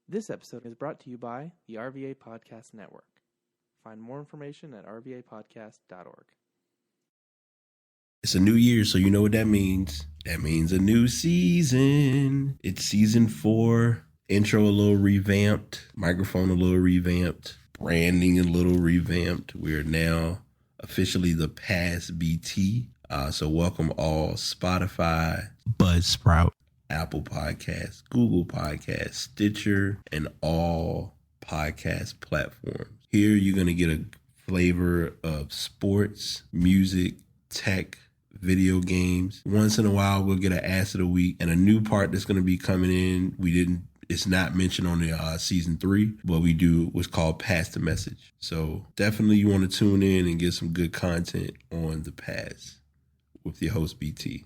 This episode is brought to you by the RVA Podcast Network. Find more information at rvapodcast.org. It's a new year, so you know what that means. That means a new season. It's season 4. Intro a little revamped. Microphone a little revamped. Branding a little revamped. We are now officially the Past BT. So welcome all Spotify, Buzzsprout, Apple Podcasts, Google Podcasts, Stitcher, and all podcast platforms. Here you're going to get a flavor of sports, music, tech, video games. Once in a while, we'll get an Ass of the Week and a new part that's going to be coming in. It's not mentioned on the season 3, but we do what's called Pass the Message. So definitely you want to tune in and get some good content on the Pass with your host, BT.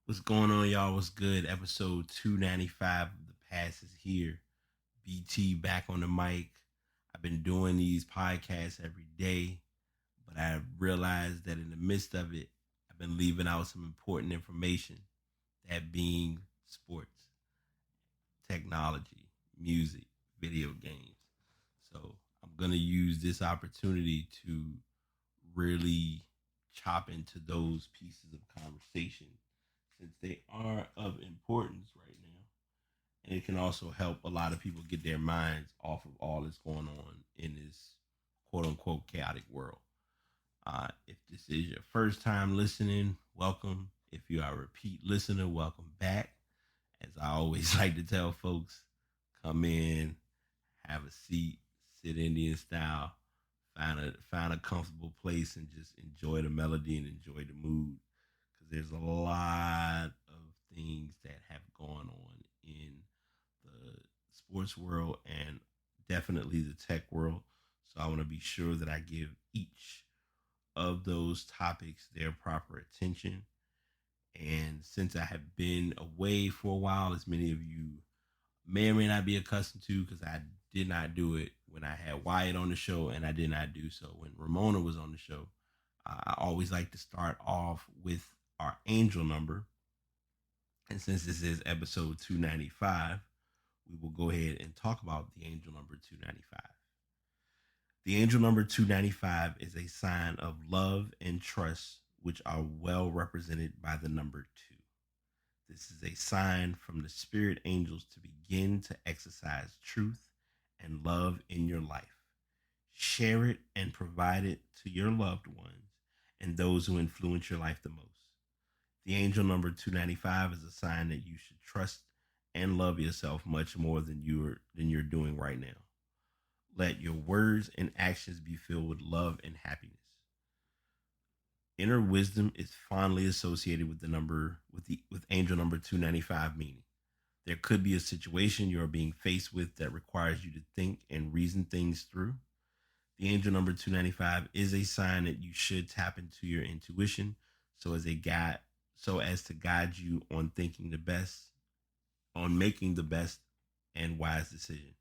What's going on, y'all? What's good? Episode 295 of The Pass is here. BT back on the mic. I've been doing these podcasts every day, but I realized that in the midst of it, I've been leaving out some important information, that being sports, technology, music, video games. So I'm going to use this opportunity to really chop into those pieces of conversation, since they are of importance right now. And it can also help a lot of people get their minds off of all that's going on in this quote unquote chaotic world. If this is your first time listening, welcome. If you are a repeat listener, welcome back. As I always like to tell folks, come in, have a seat, sit Indian style, find a comfortable place and just enjoy the melody and enjoy the mood. There's a lot of things that have gone on in the sports world and definitely the tech world. So I want to be sure that I give each of those topics their proper attention. And since I have been away for a while, as many of you may or may not be accustomed to, because I did not do it when I had Wyatt on the show, and I did not do so when Ramona was on the show. I always like to start off with our angel number. And since this is episode 295, we will go ahead and talk about the angel number 295. The angel number 295 is a sign of love and trust, which are well represented by the number 2. This is a sign from the spirit angels to begin to exercise truth and love in your life. Share it and provide it to your loved ones and those who influence your life the most. The angel number 295 is a sign that you should trust and love yourself much more than you're doing right now. Let your words and actions be filled with love and happiness. Inner wisdom is fondly associated with with angel number 295, meaning there could be a situation you are being faced with that requires you to think and reason things through. The angel number 295 is a sign that you should tap into your intuition so as to guide you on making the best and wise decision.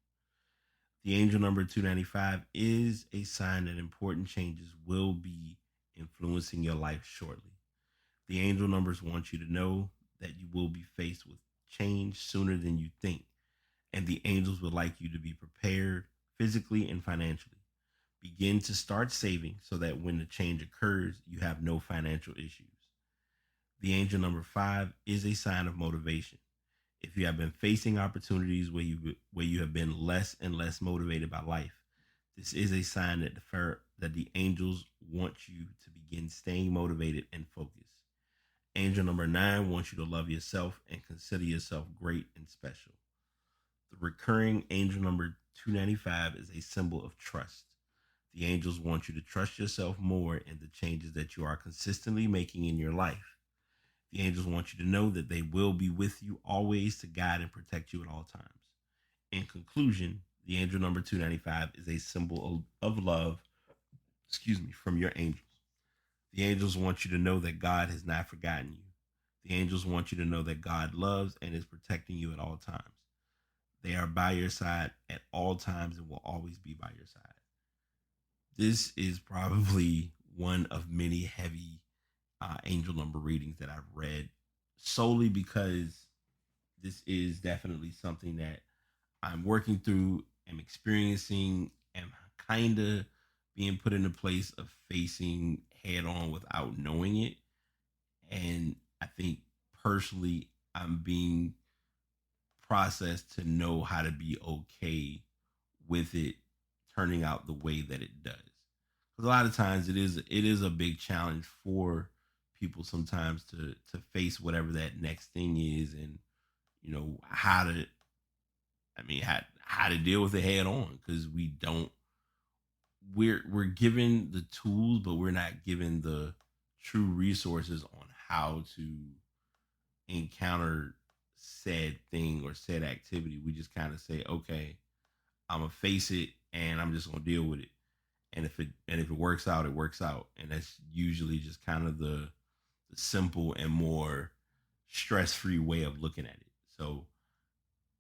The angel number 295 is a sign that important changes will be influencing your life shortly. The angel numbers want you to know that you will be faced with change sooner than you think, and the angels would like you to be prepared physically and financially. Begin to start saving so that when the change occurs, you have no financial issues. The angel number 5 is a sign of motivation. If you have been facing opportunities where you have been less and less motivated by life, this is a sign that the angels want you to begin staying motivated and focused. Angel number 9 wants you to love yourself and consider yourself great and special. The recurring angel number 295 is a symbol of trust. The angels want you to trust yourself more in the changes that you are consistently making in your life. The angels want you to know that they will be with you always to guide and protect you at all times. In conclusion, the angel number 295 is a symbol of love, from your angels. The angels want you to know that God has not forgotten you. The angels want you to know that God loves and is protecting you at all times. They are by your side at all times and will always be by your side. This is probably one of many heavy angel number readings that I've read, solely because this is definitely something that I'm working through, am experiencing, am kind of being put in a place of facing head on without knowing it. And I think personally, I'm being processed to know how to be okay with it turning out the way that it does. Because a lot of times it is a big challenge for people sometimes to face whatever that next thing is, and how to, how to deal with it head on, because we're given the tools, but we're not given the true resources on how to encounter said thing or said activity. We just kind of say, okay, I'm gonna face it and I'm just gonna deal with it. And if it works out, it works out. And that's usually just kind of the simple and more stress-free way of looking at it. So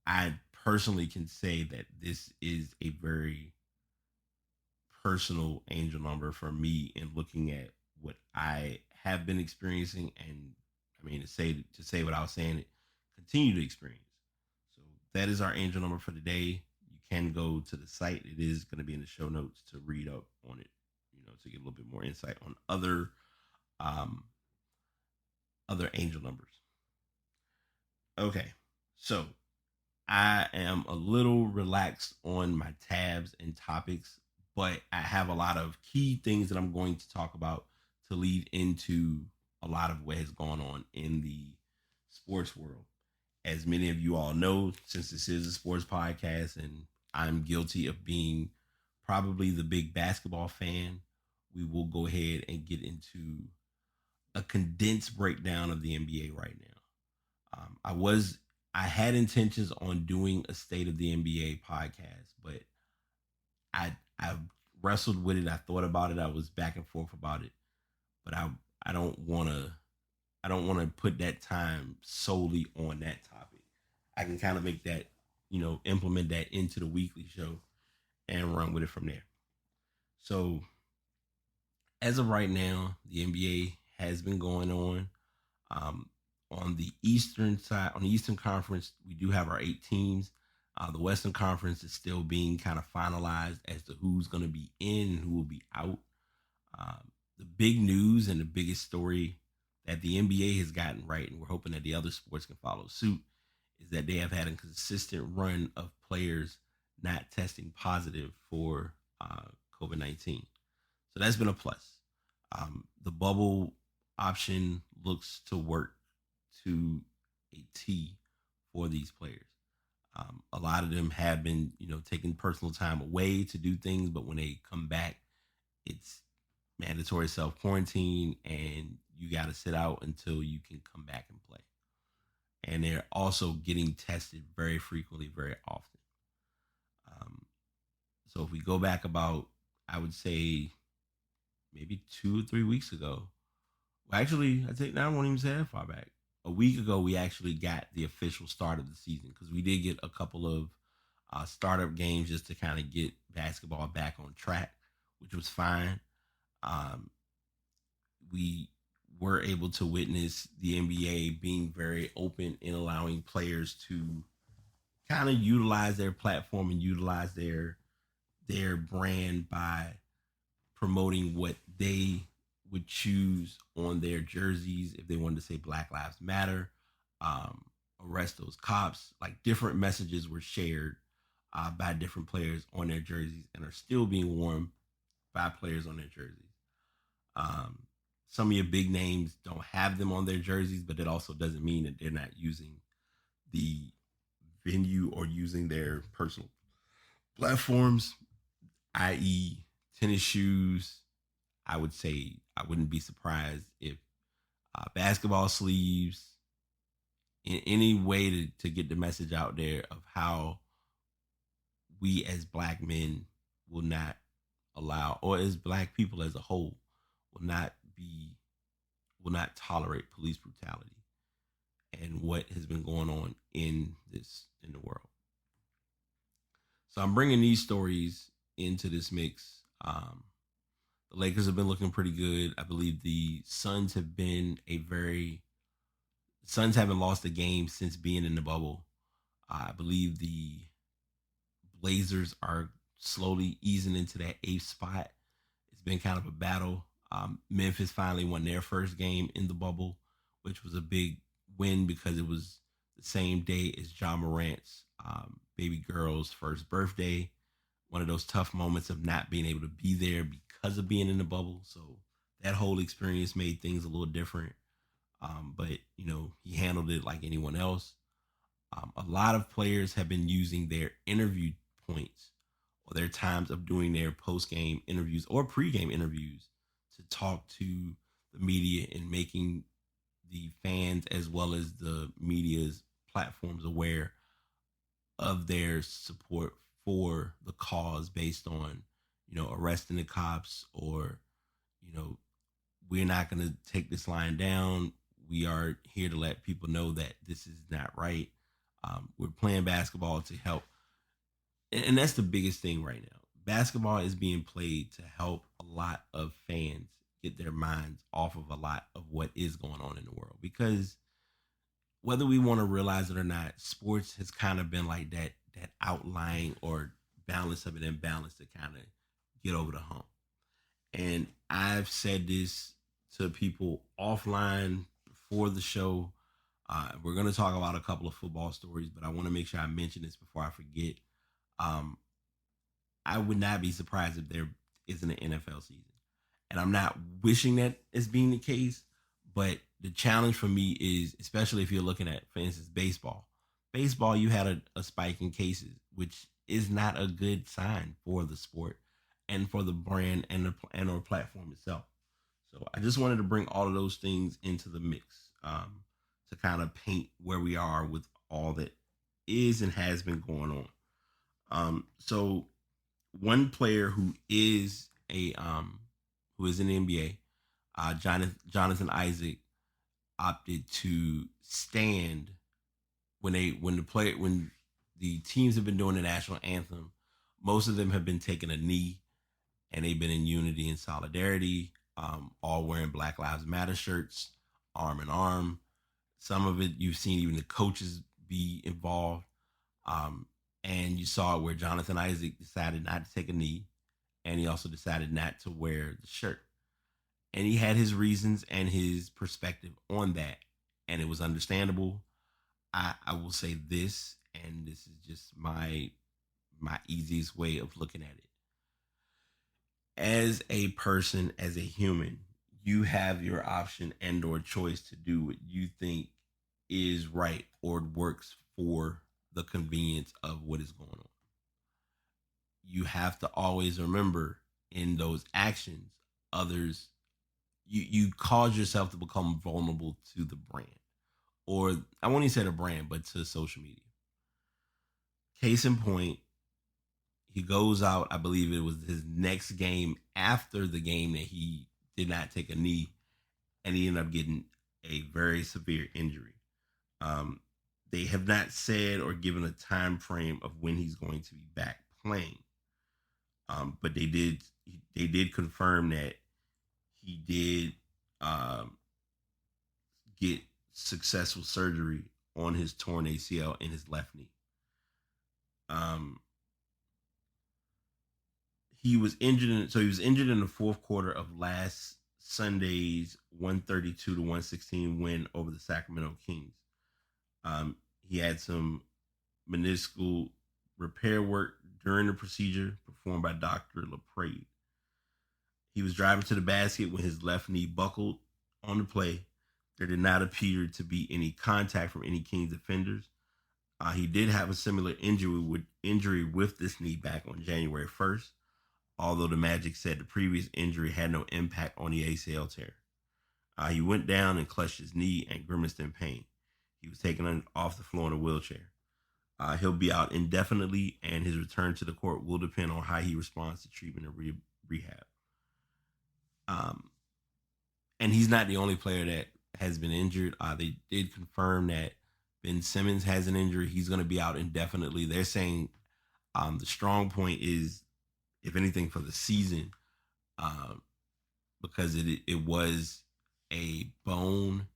I personally can say that this is a very personal angel number for me in looking at what I have been experiencing, and to say without saying it, continue to experience. So that is our angel number for today. You can go to the site; it is going to be in the show notes to read up on it, to get a little bit more insight on um, other angel numbers. Okay, so I am a little relaxed on my tabs and topics, but I have a lot of key things that I'm going to talk about to lead into a lot of what has gone on in the sports world. As many of you all know, since this is a sports podcast and I'm guilty of being probably the big basketball fan, we will go ahead and get into a condensed breakdown of the NBA right now. I had intentions on doing a state of the NBA podcast, but I wrestled with it. I thought about it. I was back and forth about it, but I don't want to put that time solely on that topic. I can kind of make that, implement that into the weekly show and run with it from there. So as of right now, the NBA has been going on. On the Eastern side, on the Eastern Conference, we do have our 8 teams. The Western Conference is still being kind of finalized as to who's going to be in and who will be out. The big news and the biggest story that the NBA has gotten right, and we're hoping that the other sports can follow suit, is that they have had a consistent run of players not testing positive for COVID-19. So that's been a plus. The bubble option looks to work to a T for these players. A lot of them have been, taking personal time away to do things, but when they come back, it's mandatory self quarantine, and you got to sit out until you can come back and play. And they're also getting tested very frequently, very often. So if we go back about, I would say, maybe 2 or 3 weeks ago. Well, actually, I won't even say that far back. A week ago, we actually got the official start of the season, because we did get a couple of startup games just to kind of get basketball back on track, which was fine. We were able to witness the NBA being very open in allowing players to kind of utilize their platform and utilize their brand by promoting what they would choose on their jerseys. If they wanted to say Black Lives Matter, arrest those cops, like different messages were shared by different players on their jerseys and are still being worn by players on their jerseys. Some of your big names don't have them on their jerseys, but it also doesn't mean that they're not using the venue or using their personal platforms, i.e. tennis shoes. I would say I wouldn't be surprised if basketball sleeves, in any way to get the message out there of how we as Black men will not allow, or as Black people as a whole, will not be will not tolerate police brutality and what has been going on in the world. So I'm bringing these stories into this mix. The Lakers have been looking pretty good. I believe the Suns haven't lost a game since being in the bubble. I believe the Blazers are slowly easing into that 8th spot. It's been kind of a battle. Memphis finally won their first game in the bubble, which was a big win because it was the same day as Ja Morant's baby girl's first birthday. One of those tough moments of not being able to be there because of being in the bubble. So that whole experience made things a little different. But, he handled it like anyone else. A lot of players have been using their interview points or their times of doing their post-game interviews or pre-game interviews to talk to the media and making the fans as well as the media's platforms aware of their support for the cause based on, arresting the cops or, we're not going to take this line down. We are here to let people know that this is not right. We're playing basketball to help. And that's the biggest thing right now. Basketball is being played to help a lot of fans get their minds off of a lot of what is going on in the world. Because whether we want to realize it or not, sports has kind of been like that outlying or balance of an imbalance to kind of get over the hump. And I've said this to people offline before the show. We're going to talk about a couple of football stories, but I want to make sure I mention this before I forget. I would not be surprised if there isn't an NFL season. And I'm not wishing that as being the case, but the challenge for me is, especially if you're looking at, for instance, baseball. Baseball, you had a spike in cases, which is not a good sign for the sport and for the brand and or platform itself. So I just wanted to bring all of those things into the mix to kind of paint where we are with all that is and has been going on. So one player who is in the NBA, Jonathan Isaac, opted to stand when the teams have been doing the national anthem. Most of them have been taking a knee, and they've been in unity and solidarity, all wearing Black Lives Matter shirts, arm in arm. Some of it you've seen even the coaches be involved. And you saw it where Jonathan Isaac decided not to take a knee, and he also decided not to wear the shirt. And he had his reasons and his perspective on that, and it was understandable. I will say this, and this is just my easiest way of looking at it. As a person, as a human, you have your option and or choice to do what you think is right or works for the convenience of what is going on. You have to always remember in those actions, others, you cause yourself to become vulnerable to the brand. Or I won't even say the brand, but to social media. Case in point, he goes out, I believe it was his next game after the game that he did not take a knee, and he ended up getting a very severe injury. They have not said or given a time frame of when he's going to be back playing. But they did confirm that he did get successful surgery on his torn ACL in his left knee. He was injured in the fourth quarter of last Sunday's 132-116 win over the Sacramento Kings. He had some meniscal repair work during the procedure performed by Dr. LaPrade. He was driving to the basket when his left knee buckled on the play. There did not appear to be any contact from any Kings defenders. He did have a similar injury with this knee back on January 1st, although the Magic said the previous injury had no impact on the ACL tear. He went down and clutched his knee and grimaced in pain. He was taken off the floor in a wheelchair. He'll be out indefinitely, and his return to the court will depend on how he responds to treatment and rehab. And and he's not the only player that has been injured. They did confirm that Ben Simmons has an injury. He's going to be out indefinitely. They're saying the strong point is, if anything, for the season, because it was a bone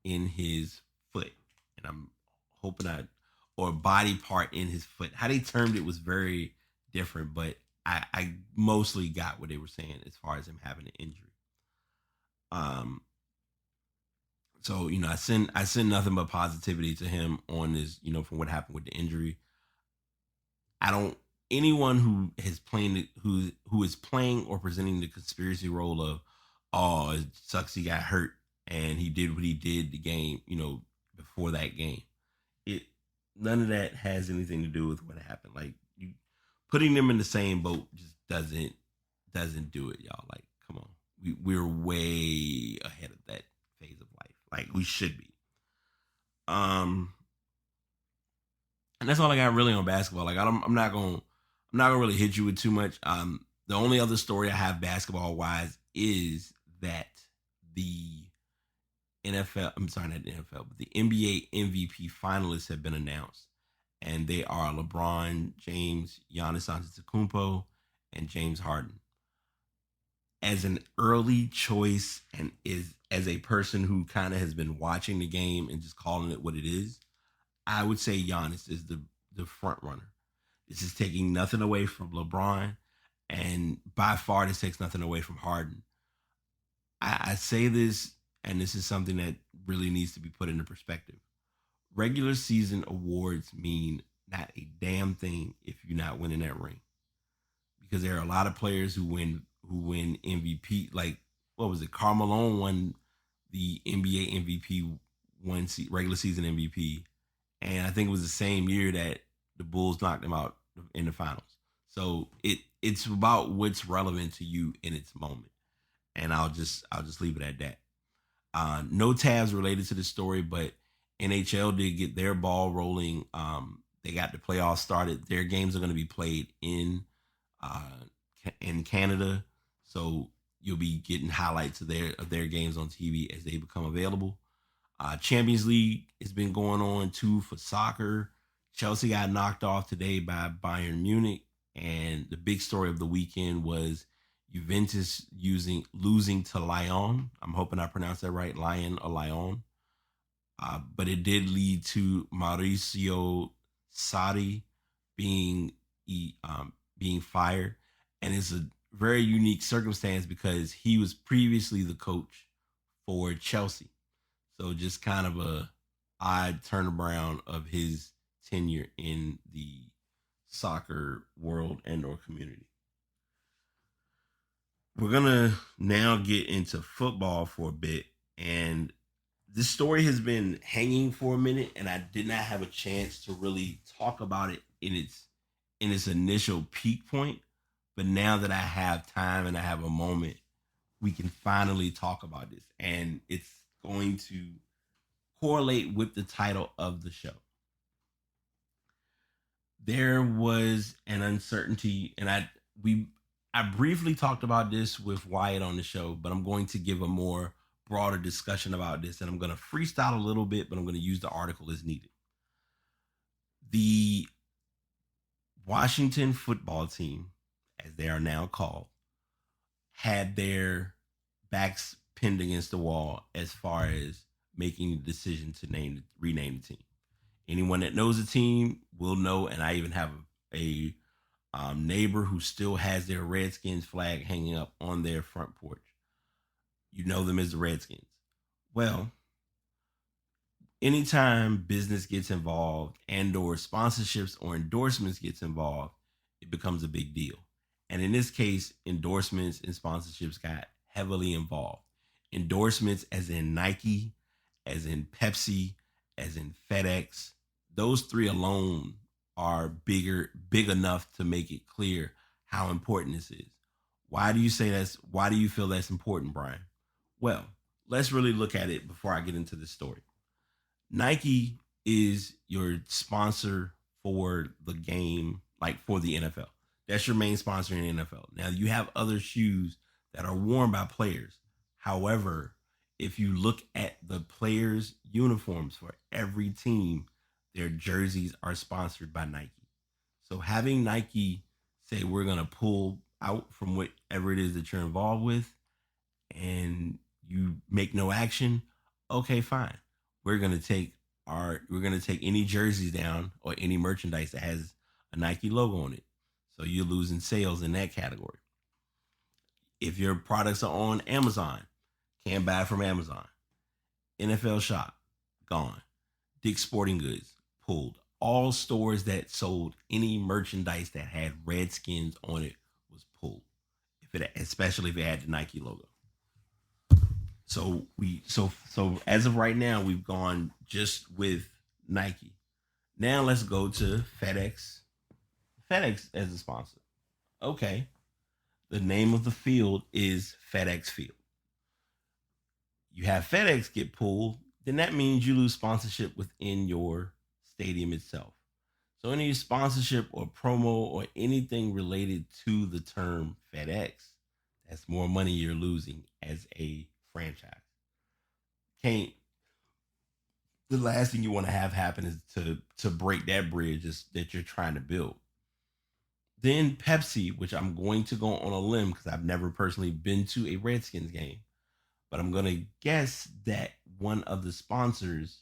in his foot, and I'm hoping or body part in his foot. How they termed it was very different, but I mostly got what they were saying as far as him having an injury. So I send nothing but positivity to him on this, from what happened with the injury. Anyone who is playing or presenting the conspiracy role of, oh, it sucks he got hurt and he did what he did the game, before that game. None of that has anything to do with what happened. Like, you putting them in the same boat just doesn't do it, y'all. Like, come on. We're way ahead of that phase of life. Like, we should be. And that's all I got really on basketball. Like, I'm not gonna really hit you with too much. The only other story I have basketball wise is that the NFL, I'm sorry, not the NFL, but the NBA MVP finalists have been announced, and they are LeBron James, Giannis Antetokounmpo, and James Harden. As an early choice, and as a person who kind of has been watching the game and just calling it what it is, I would say Giannis is the front runner. This is taking nothing away from LeBron, and by far this takes nothing away from Harden. I say this, and this is something that really needs to be put into perspective. Regular season awards mean not a damn thing if you're not winning that ring, because there are a lot of players who win MVP. Like, what was it? Karl Malone won the NBA MVP, regular season MVP, and I think it was the same year that the Bulls knocked him out in the finals. So it's about what's relevant to you in its moment, and I'll just leave it at that. No tabs related to the story, but NHL did get their ball rolling. They got the playoffs started. Their games are going to be played in Canada, so you'll be getting highlights of their games on TV as they become available. Champions League has been going on too for soccer. Chelsea got knocked off today by Bayern Munich, and the big story of the weekend was Juventus losing to Lyon. I'm hoping I pronounced that right, Lyon or Lyon. But it did lead to Maurizio Sarri being fired, and it's a very unique circumstance because he was previously the coach for Chelsea. So just kind of a odd turnaround of his tenure in the soccer world and or community. We're going to now get into football for a bit, and this story has been hanging for a minute, and I did not have a chance to really talk about it in its initial peak point. But now that I have time and I have a moment, we can finally talk about this, and it's going to correlate with the title of the show. There was an uncertainty, and I briefly talked about this with Wyatt on the show, but I'm going to give a more broader discussion about this, and I'm going to freestyle a little bit, but I'm going to use the article as needed. The Washington football team, as they are now called, had their backs pinned against the wall as far as making the decision to rename the team. Anyone that knows the team will know, and I even have a neighbor who still has their Redskins flag hanging up on their front porch. You know them as the Redskins. Well, anytime business gets involved and or sponsorships or endorsements gets involved, it becomes a big deal. And in this case, endorsements and sponsorships got heavily involved. Endorsements as in Nike, as in Pepsi, as in FedEx. Those three alone are big enough to make it clear how important this is. Why do you feel that's important, Brian? Well, let's really look at it before I get into this story. Nike is your sponsor for the game, like for the NFL. That's your main sponsor in the NFL. Now, you have other shoes that are worn by players. However, if you look at the players' uniforms for every team, their jerseys are sponsored by Nike. So having Nike say we're gonna pull out from whatever it is that you're involved with, and you make no action, okay, fine. We're gonna take any jerseys down or any merchandise that has a Nike logo on it. So you're losing sales in that category. If your products are on Amazon, can't buy from Amazon. NFL Shop, gone. Dick's Sporting Goods, pulled. All stores that sold any merchandise that had Redskins on it was pulled. Especially if it had the Nike logo. So as of right now, we've gone just with Nike. Now let's go to FedEx. FedEx as a sponsor. Okay. The name of the field is FedEx Field. You have FedEx get pulled, then that means you lose sponsorship within your stadium itself. So any sponsorship or promo or anything related to the term FedEx, that's more money you're losing as a franchise. Can't The last thing you want to have happen is to break that bridge that you're trying to build. Then Pepsi, which I'm going to go on a limb because I've never personally been to a Redskins game, but I'm going to guess that one of the sponsors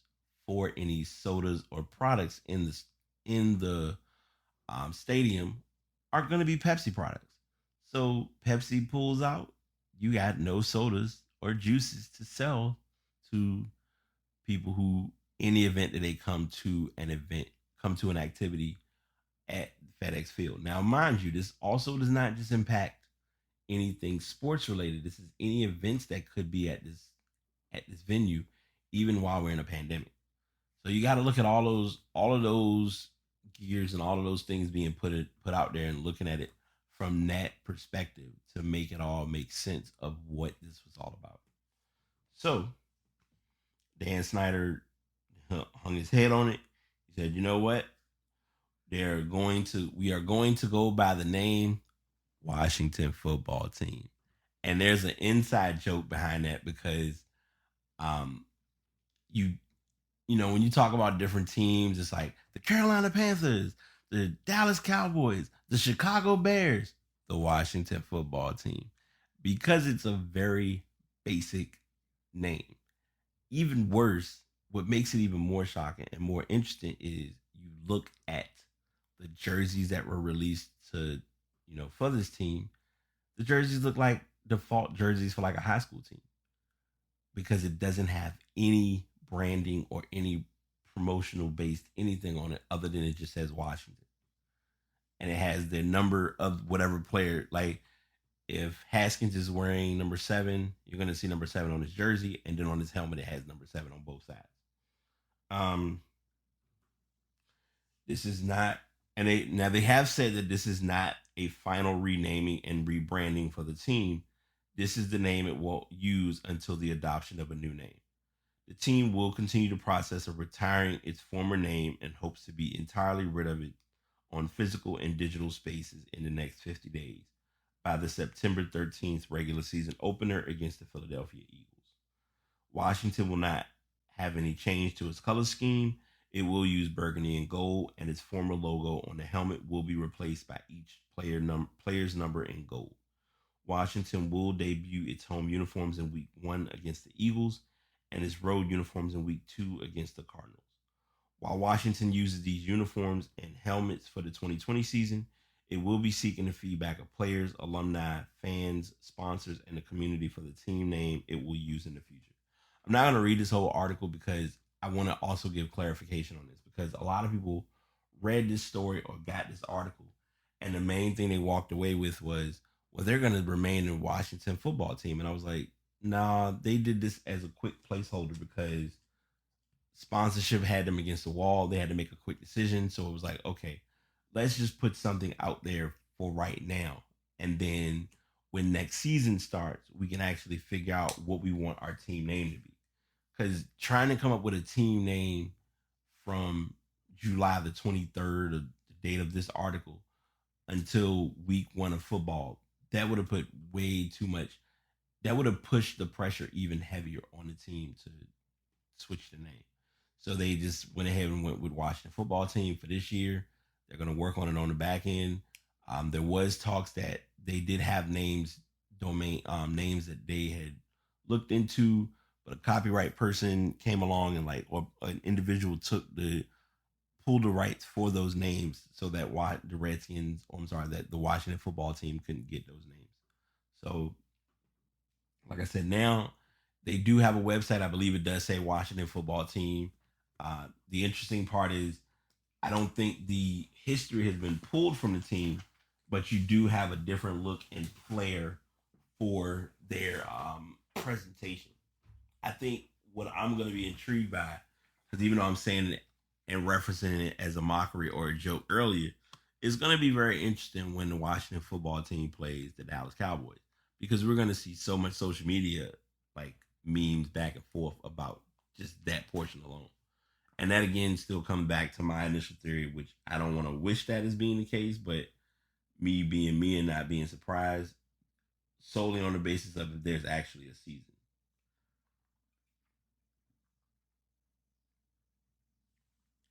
for any sodas or products in the stadium are going to be Pepsi products. So Pepsi pulls out, you got no sodas or juices to sell to people who, any event that they come to an activity at FedEx Field. Now, mind you, this also does not just impact anything sports related. This is any events that could be at this venue, even while we're in a pandemic. So you got to look at all of those gears and all of those things being put out there and looking at it from that perspective to make it all make sense of what this was all about. So Dan Snyder hung his head on it. He said, "You know what? We are going to go by the name Washington Football Team." And there's an inside joke behind that because when you talk about different teams, it's like the Carolina Panthers, the Dallas Cowboys, the Chicago Bears, the Washington Football Team, because it's a very basic name. Even worse, what makes it even more shocking and more interesting is you look at the jerseys that were released for this team. The jerseys look like default jerseys for like a high school team because it doesn't have any branding or any promotional based anything on it other than it just says Washington. And it has the number of whatever player. Like if Haskins is wearing number 7, you're going to see number 7 on his jersey. And then on his helmet, it has number 7 on both sides. This is not, and they have said that this is not a final renaming and rebranding for the team. This is the name it will use until the adoption of a new name. The team will continue the process of retiring its former name and hopes to be entirely rid of it on physical and digital spaces in the next 50 days by the September 13th regular season opener against the Philadelphia Eagles. Washington will not have any change to its color scheme. It will use burgundy and gold, and its former logo on the helmet will be replaced by each player's number in gold. Washington will debut its home uniforms in week 1 against the Eagles and its road uniforms in week 2 against the Cardinals. While Washington uses these uniforms and helmets for the 2020 season, it will be seeking the feedback of players, alumni, fans, sponsors, and the community for the team name it will use in the future. I'm not going to read this whole article because I want to also give clarification on this, because a lot of people read this story or got this article, and the main thing they walked away with was, well, they're going to remain in Washington Football Team. And I was like, nah, they did this as a quick placeholder because sponsorship had them against the wall. They had to make a quick decision. So it was like, okay, let's just put something out there for right now. And then when next season starts, we can actually figure out what we want our team name to be. Because trying to come up with a team name from July the 23rd, the date of this article, until week 1 of football, that would have put way too much. that would have pushed the pressure even heavier on the team to switch the name. So they just went ahead and went with Washington football team for this year. They're going to work on it on the back end. There was talks that they did have domain names that they had looked into, but a copyright person came along and or an individual pulled the rights for those names so that the Redskins, or I'm sorry, that the Washington football team couldn't get those names. So, like I said, now they do have a website. I believe it does say Washington football team. The interesting part is I don't think the history has been pulled from the team, but you do have a different look and flair for their presentation. I think what I'm going to be intrigued by, because even though I'm saying it and referencing it as a mockery or a joke earlier, it's going to be very interesting when the Washington football team plays the Dallas Cowboys, because we're going to see so much social media, like memes back and forth about just that portion alone. And that, again, still comes back to my initial theory, which I don't want to wish that as being the case, but me being me and not being surprised solely on the basis of if there's actually a season.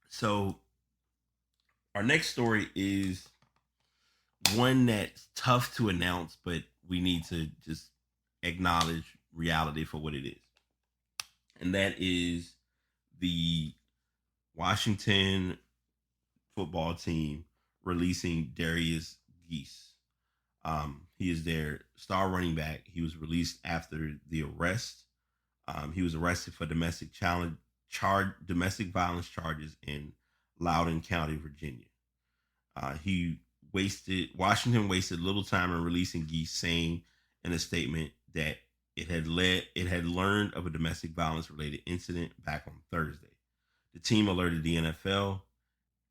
So our next story is one that's tough to announce, but we need to just acknowledge reality for what it is. And that is the Washington football team releasing Derrius Guice. He is their star running back. He was released after the arrest. He was arrested for domestic violence charges in Loudoun County, Virginia. Washington wasted little time in releasing Guice, saying in a statement that it had learned of a domestic violence related incident back on Thursday. The team alerted the NFL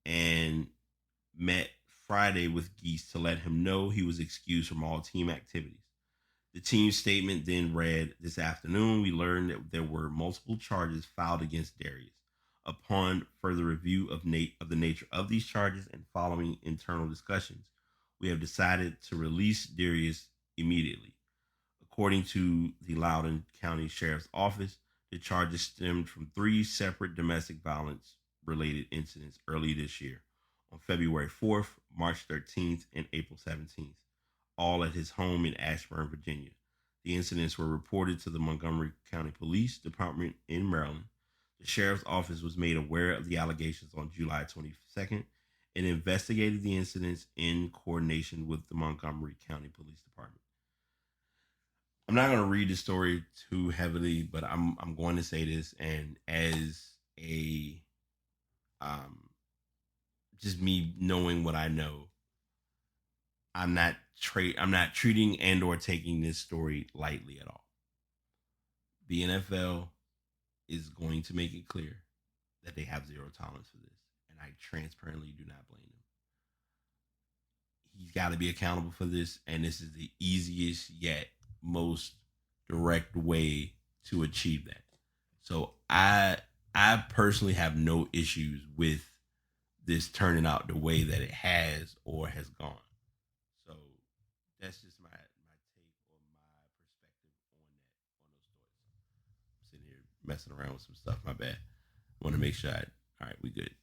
and met Friday with Guice to let him know he was excused from all team activities. The team's statement then read, "This afternoon, we learned that there were multiple charges filed against Derrius. Upon further review of the nature of these charges and following internal discussions, we have decided to release Derrius immediately." According to the Loudoun County Sheriff's Office, the charges stemmed from 3 separate domestic violence-related incidents early this year, on February 4th, March 13th, and April 17th, all at his home in Ashburn, Virginia. The incidents were reported to the Montgomery County Police Department in Maryland. The Sheriff's Office was made aware of the allegations on July 22nd and investigated the incidents in coordination with the Montgomery County Police Department. I'm not going to read the story too heavily, but I'm going to say this, and as a just me knowing what I know, I'm not treating and or taking this story lightly at all. The NFL is going to make it clear that they have zero tolerance for this, and I transparently do not blame them. He's got to be accountable for this, and this is the easiest yet most direct way to achieve that. So I personally have no issues with this turning out the way that it has or has gone. So that's just my take or my perspective on those stories. I'm sitting here messing around with some stuff. My bad. I want to make sure all right, we good.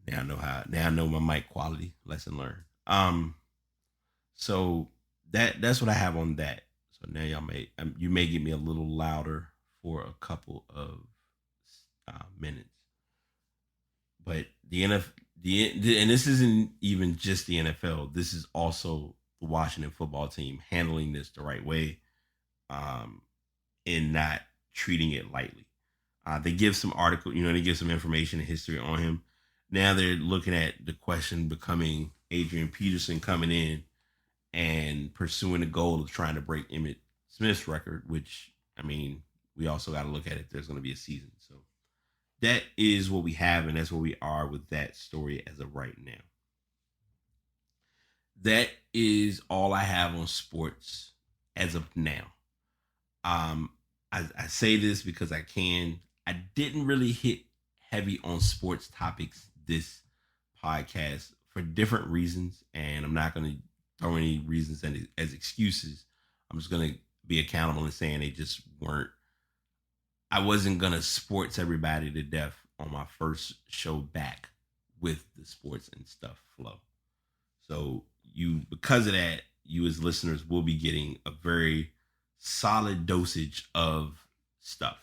Now I know my mic quality. Lesson learned. So that's what I have on that. So now you may get me a little louder for a couple of minutes. But the NFL, and this isn't even just the NFL. This is also the Washington football team handling this the right way, and not treating it lightly. They give some they give some information and history on him. Now they're looking at the question becoming Adrian Peterson coming in and pursuing the goal of trying to break Emmitt Smith's record, which, I mean, we also got to look at if there's going to be a season. So that is what we have, and that's where we are with that story as of right now. That is all I have on sports as of now. I say this because I didn't really hit heavy on sports topics this podcast for different reasons, and I'm not going to throw any reasons as excuses. I'm just going to be accountable and saying they just weren't. I wasn't gonna sports everybody to death on my first show back with the sports and stuff flow. So because of that, you as listeners will be getting a very solid dosage of stuff.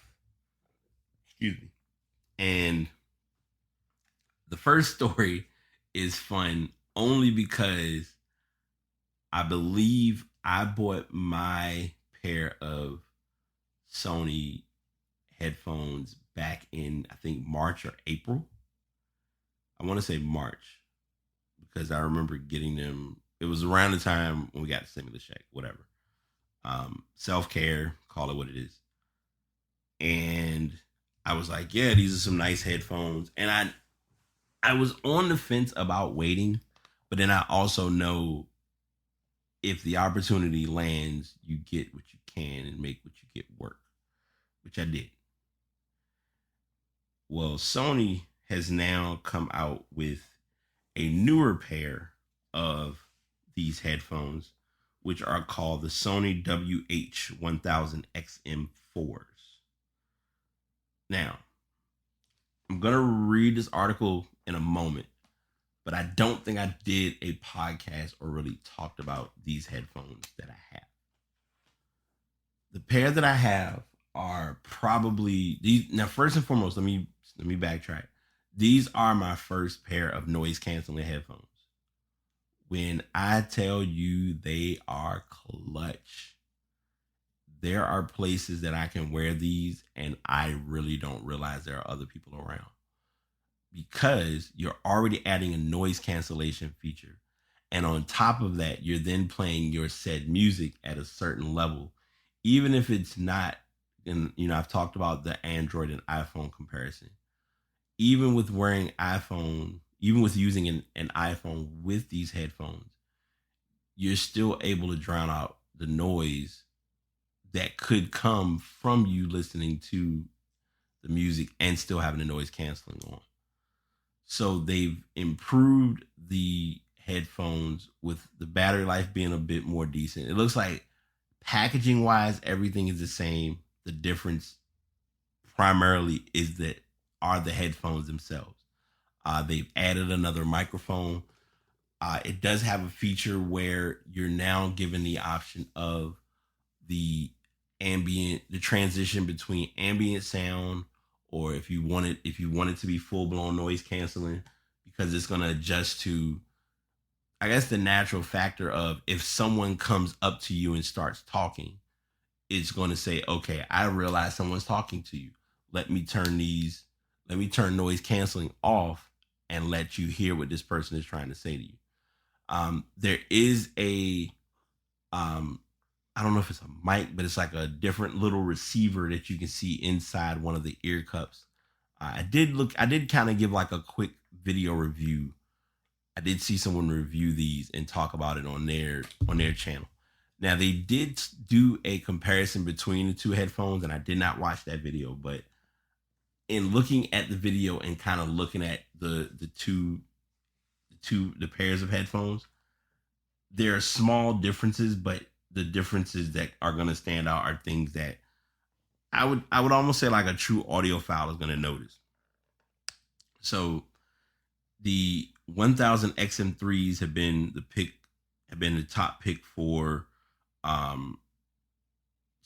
Excuse me. And the first story is fun only because I believe I bought my pair of Sony headphones back in, I think, March or April. I want to say March because I remember getting them. It was around the time when we got the stimulus check, whatever. Self-care, call it what it is. And I was like, yeah, these are some nice headphones. And I was on the fence about waiting, but then I also know if the opportunity lands, you get what you can and make what you get work, which I did. Well, Sony has now come out with a newer pair of these headphones, which are called the Sony WH-1000XM4s. Now, I'm going to read this article in a moment, but I don't think I did a podcast or really talked about these headphones that I have. The pair that I have are probably these. Now, first and foremost, let me backtrack. These are my first pair of noise canceling headphones. When I tell you they are clutch, there are places that I can wear these and I really don't realize there are other people around, because you're already adding a noise cancellation feature. And on top of that, you're then playing your said music at a certain level, even if it's not, and I've talked about the Android and iPhone comparison. Even with wearing iPhone, even with using an iPhone with these headphones, you're still able to drown out the noise that could come from you listening to the music and still having the noise canceling on. So they've improved the headphones with the battery life being a bit more decent. It looks like packaging wise, everything is the same. The difference primarily is that are the headphones themselves. They've added another microphone. It does have a feature where you're now given the option of the transition between ambient sound, or if you want it to be full blown noise canceling, because it's going to adjust to, I guess, the natural factor of if someone comes up to you and starts talking, it's going to say, okay, I realize someone's talking to you. Let me turn noise canceling off and let you hear what this person is trying to say to you. There is a, I don't know if it's a mic, but it's like a different little receiver that you can see inside one of the ear cups. I did kind of give like a quick video review. I did see someone review these and talk about it on their channel. Now, they did do a comparison between the two headphones, and I did not watch that video, but in looking at the video and kind of looking at the pairs of headphones, there are small differences, but the differences that are going to stand out are things that I would almost say like a true audiophile is going to notice. So the 1000 XM3s have been the top pick for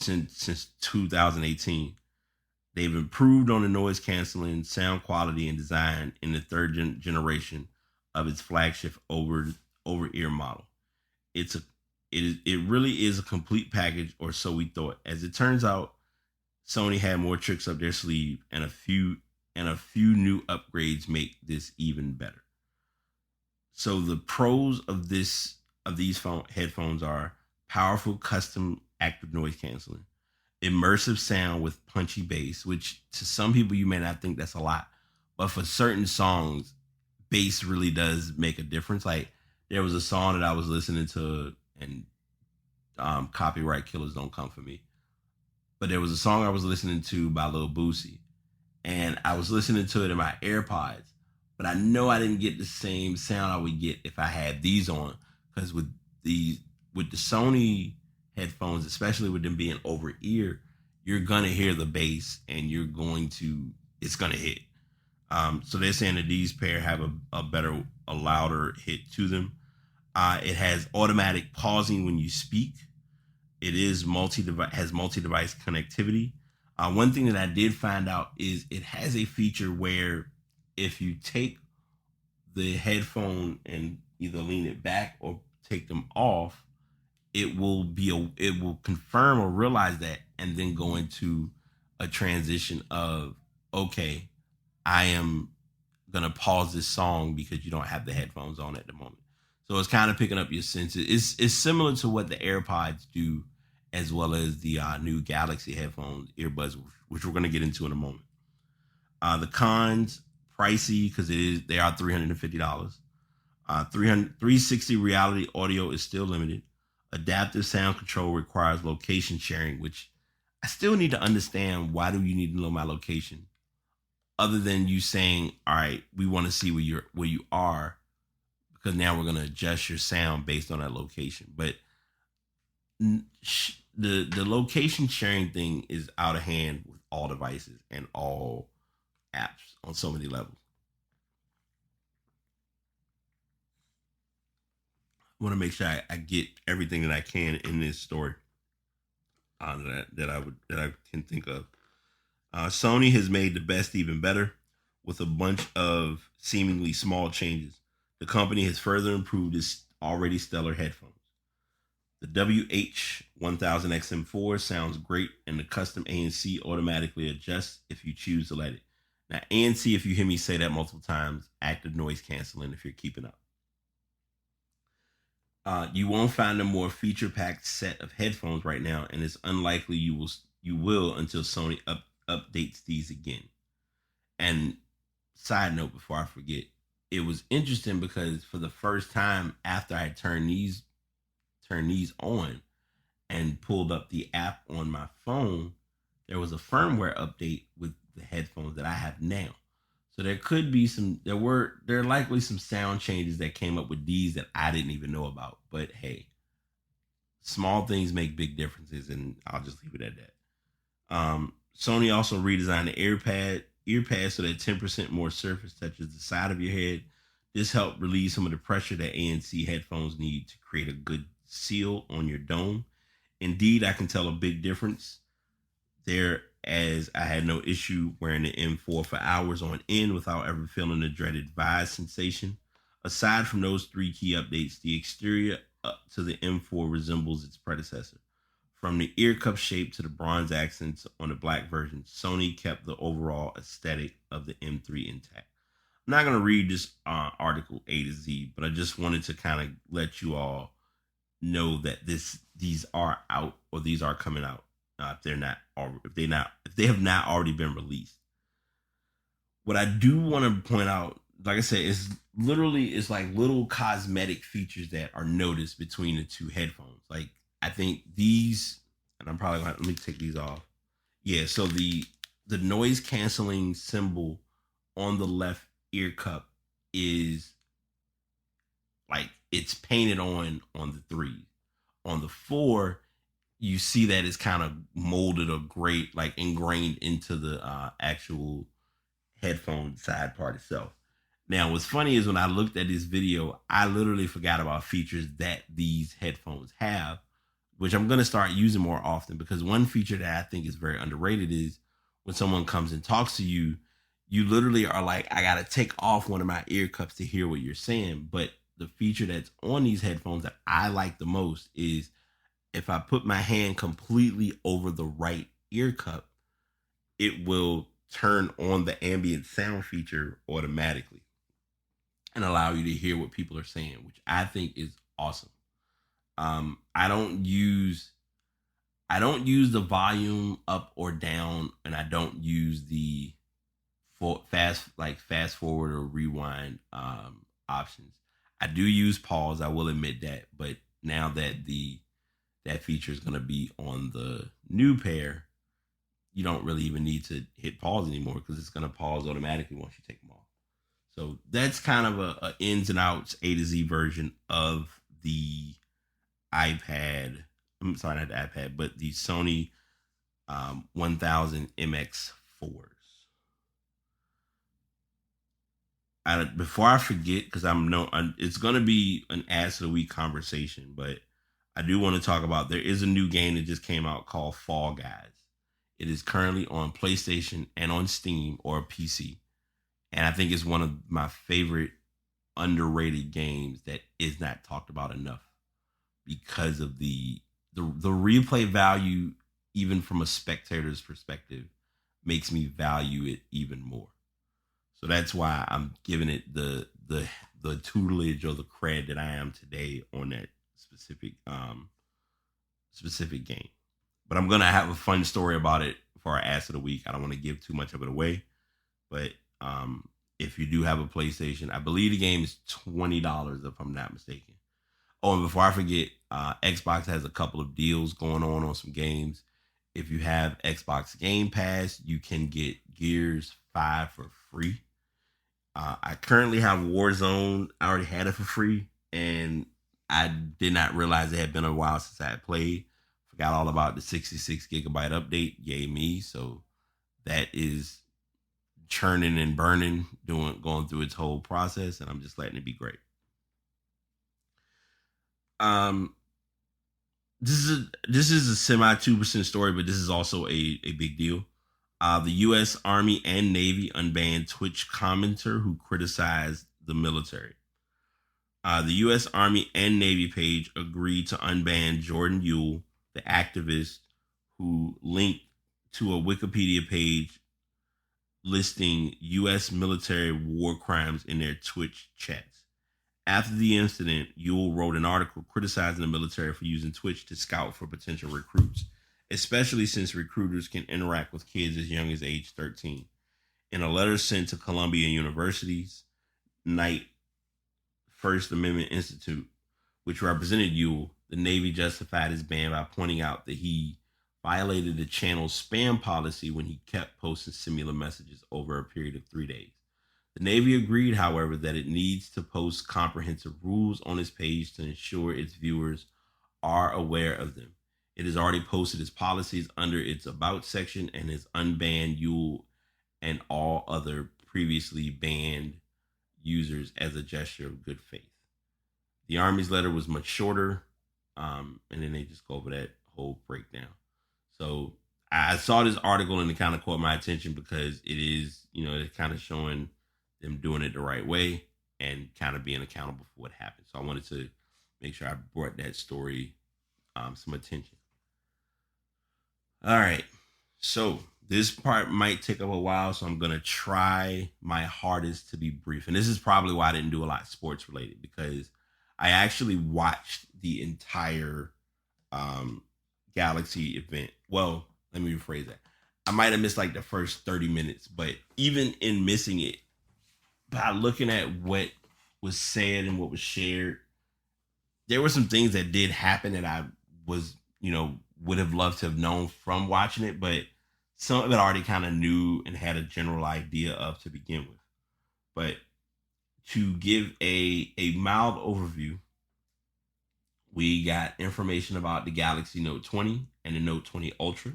since 2018. They've improved on the noise canceling, sound quality, and design in the third generation of its flagship over-ear model. It really is a complete package, or so we thought. As it turns out, Sony had more tricks up their sleeve, and a few new upgrades make this even better. So the pros of these headphones are powerful custom active noise canceling, immersive sound with punchy bass, which to some people you may not think that's a lot, but for certain songs, bass really does make a difference. Like there was a song that I was listening to, and copyright killers don't come for me, but there was a song I was listening to by Lil Boosie, and I was listening to it in my AirPods, but I know I didn't get the same sound I would get if I had these on, because with the Sony headphones, especially with them being over ear, you're gonna hear the bass and it's gonna hit. So they're saying that these pair have a louder hit to them. It has automatic pausing when you speak. It is has multi-device connectivity. One thing that I did find out is it has a feature where if you take the headphone and either lean it back or take them off, it will confirm or realize that and then go into a transition of, okay, I am gonna pause this song because you don't have the headphones on at the moment. So it's kind of picking up your senses. It's similar to what the AirPods do, as well as the new Galaxy headphones, earbuds, which we're gonna get into in a moment. The cons, pricey because they are $350. 360 reality audio is still limited. Adaptive sound control requires location sharing, which I still need to understand. Why do you need to know my location? Other than you saying, all right, we want to see where you are, because now we're going to adjust your sound based on that location. But the location sharing thing is out of hand with all devices and all apps on so many levels. I want to make sure I get everything that I can in this story that I can think of. Sony has made the best even better with a bunch of seemingly small changes. The company has further improved its already stellar headphones. The WH-1000XM4 sounds great, and the custom ANC automatically adjusts if you choose to let it. Now, ANC, if you hear me say that multiple times, active noise canceling if you're keeping up. You won't find a more feature-packed set of headphones right now, and it's unlikely you will until Sony updates these again. And side note, before I forget, it was interesting because for the first time after I turned these on and pulled up the app on my phone, there was a firmware update with the headphones that I have now. So there could be there are likely some sound changes that came up with these that I didn't even know about. But hey, small things make big differences, and I'll just leave it at that. Sony also redesigned the earpads so that 10% more surface touches the side of your head. This helped relieve some of the pressure that ANC headphones need to create a good seal on your dome. Indeed, I can tell a big difference there, as I had no issue wearing the M4 for hours on end without ever feeling the dreaded vise sensation. Aside from those 3 key updates, the exterior up to the M4 resembles its predecessor. From the ear cup shape to the bronze accents on the black version, Sony kept the overall aesthetic of the M3 intact. I'm not going to read this article A to Z, but I just wanted to kind of let you all know that these are out, or these are coming out. If they have not already been released. What I do want to point out, like I said, it's like little cosmetic features that are noticed between the two headphones. Like, I think these, and I'm probably let me take these off. Yeah, so the noise canceling symbol on the left ear cup is like it's painted on the 3. On the 4, you see that it's kind of molded or ingrained into the actual headphone side part itself. Now, what's funny is when I looked at this video, I literally forgot about features that these headphones have, which I'm going to start using more often, because one feature that I think is very underrated is when someone comes and talks to you, you literally are like, I got to take off one of my ear cups to hear what you're saying. But the feature that's on these headphones that I like the most is if I put my hand completely over the right ear cup, it will turn on the ambient sound feature automatically and allow you to hear what people are saying, which I think is awesome. I don't use the volume up or down, and I don't use the fast forward or rewind options. I do use pause, I will admit that, but now that that feature is going to be on the new pair, you don't really even need to hit pause anymore, because it's going to pause automatically once you take them off. So that's kind of a ins and outs A to Z version of the iPad I'm sorry, not the iPad, but the Sony 1000 MX4s. Before I forget, because it's going to be an ass of the week conversation, but I do want to talk about, there is a new game that just came out called Fall Guys. It is currently on PlayStation and on Steam or PC. And I think it's one of my favorite underrated games that is not talked about enough because of the replay value, even from a spectator's perspective, makes me value it even more. So that's why I'm giving it the tutelage or the cred that I am today on that specific game. But I'm gonna have a fun story about it for our ass of the week. I don't want to give too much of it away, but if you do have a PlayStation, I believe the game is $20 if I'm not mistaken. Oh, and before I forget, Xbox has a couple of deals going on some games. If you have Xbox Game Pass, you can get Gears 5 for free. I currently have Warzone. I already had it for free, and I did not realize it had been a while since I had played. Forgot all about the 66 gigabyte update. Yay me. So that is churning and burning, going through its whole process, and I'm just letting it be great. This is a semi 2% story, but this is also a big deal. The U.S. Army and Navy unbanned Twitch commenter who criticized the military. The U.S. Army and Navy page agreed to unban Jordan Uhl, the activist who linked to a Wikipedia page listing U.S. military war crimes in their Twitch chats. After the incident, Uhl wrote an article criticizing the military for using Twitch to scout for potential recruits, especially since recruiters can interact with kids as young as age 13. In a letter sent to Columbia University's Knight First Amendment Institute, which represented Uhl, the Navy justified his ban by pointing out that he violated the channel's spam policy when he kept posting similar messages over a period of 3 days. The Navy agreed, however, that it needs to post comprehensive rules on its page to ensure its viewers are aware of them. It has already posted its policies under its About section and has unbanned Uhl and all other previously banned users as a gesture of good faith. The Army's letter was much shorter, and then they just go over that whole breakdown. So I saw this article and it kind of caught my attention because it is, it's kind of showing them doing it the right way and kind of being accountable for what happened. So I wanted to make sure I brought that story some attention. All right. So this part might take up a while, so I'm going to try my hardest to be brief. And this is probably why I didn't do a lot sports related, because I actually watched the entire Galaxy event. Well, let me rephrase that. I might have missed like the first 30 minutes, but even in missing it, by looking at what was said and what was shared, there were some things that did happen that I was, would have loved to have known from watching it, but some of it I already kind of knew and had a general idea of to begin with. But to give a mild overview, we got information about the Galaxy Note 20 and the Note 20 Ultra.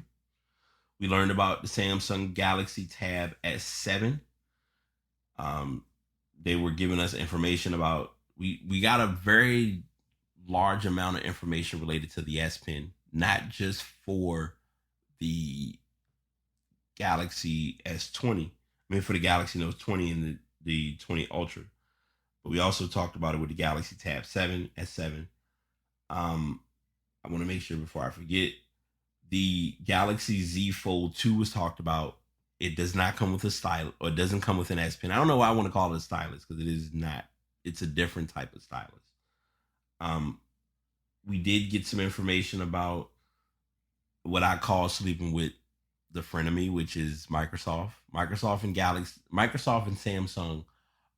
We learned about the Samsung Galaxy Tab S7. They were giving us information about, we got a very large amount of information related to the S Pen, not just for the Galaxy S20, for the Galaxy Note 20 and the 20 Ultra. But we also talked about it with the Galaxy Tab 7, S7. I want to make sure before I forget, the Galaxy Z Fold 2 was talked about. It does not come with a stylus, or it doesn't come with an S Pen. I don't know why I want to call it a stylus, because it is not. It's a different type of stylus. We did get some information about what I call sleeping with the frenemy, which is Microsoft. Microsoft and Samsung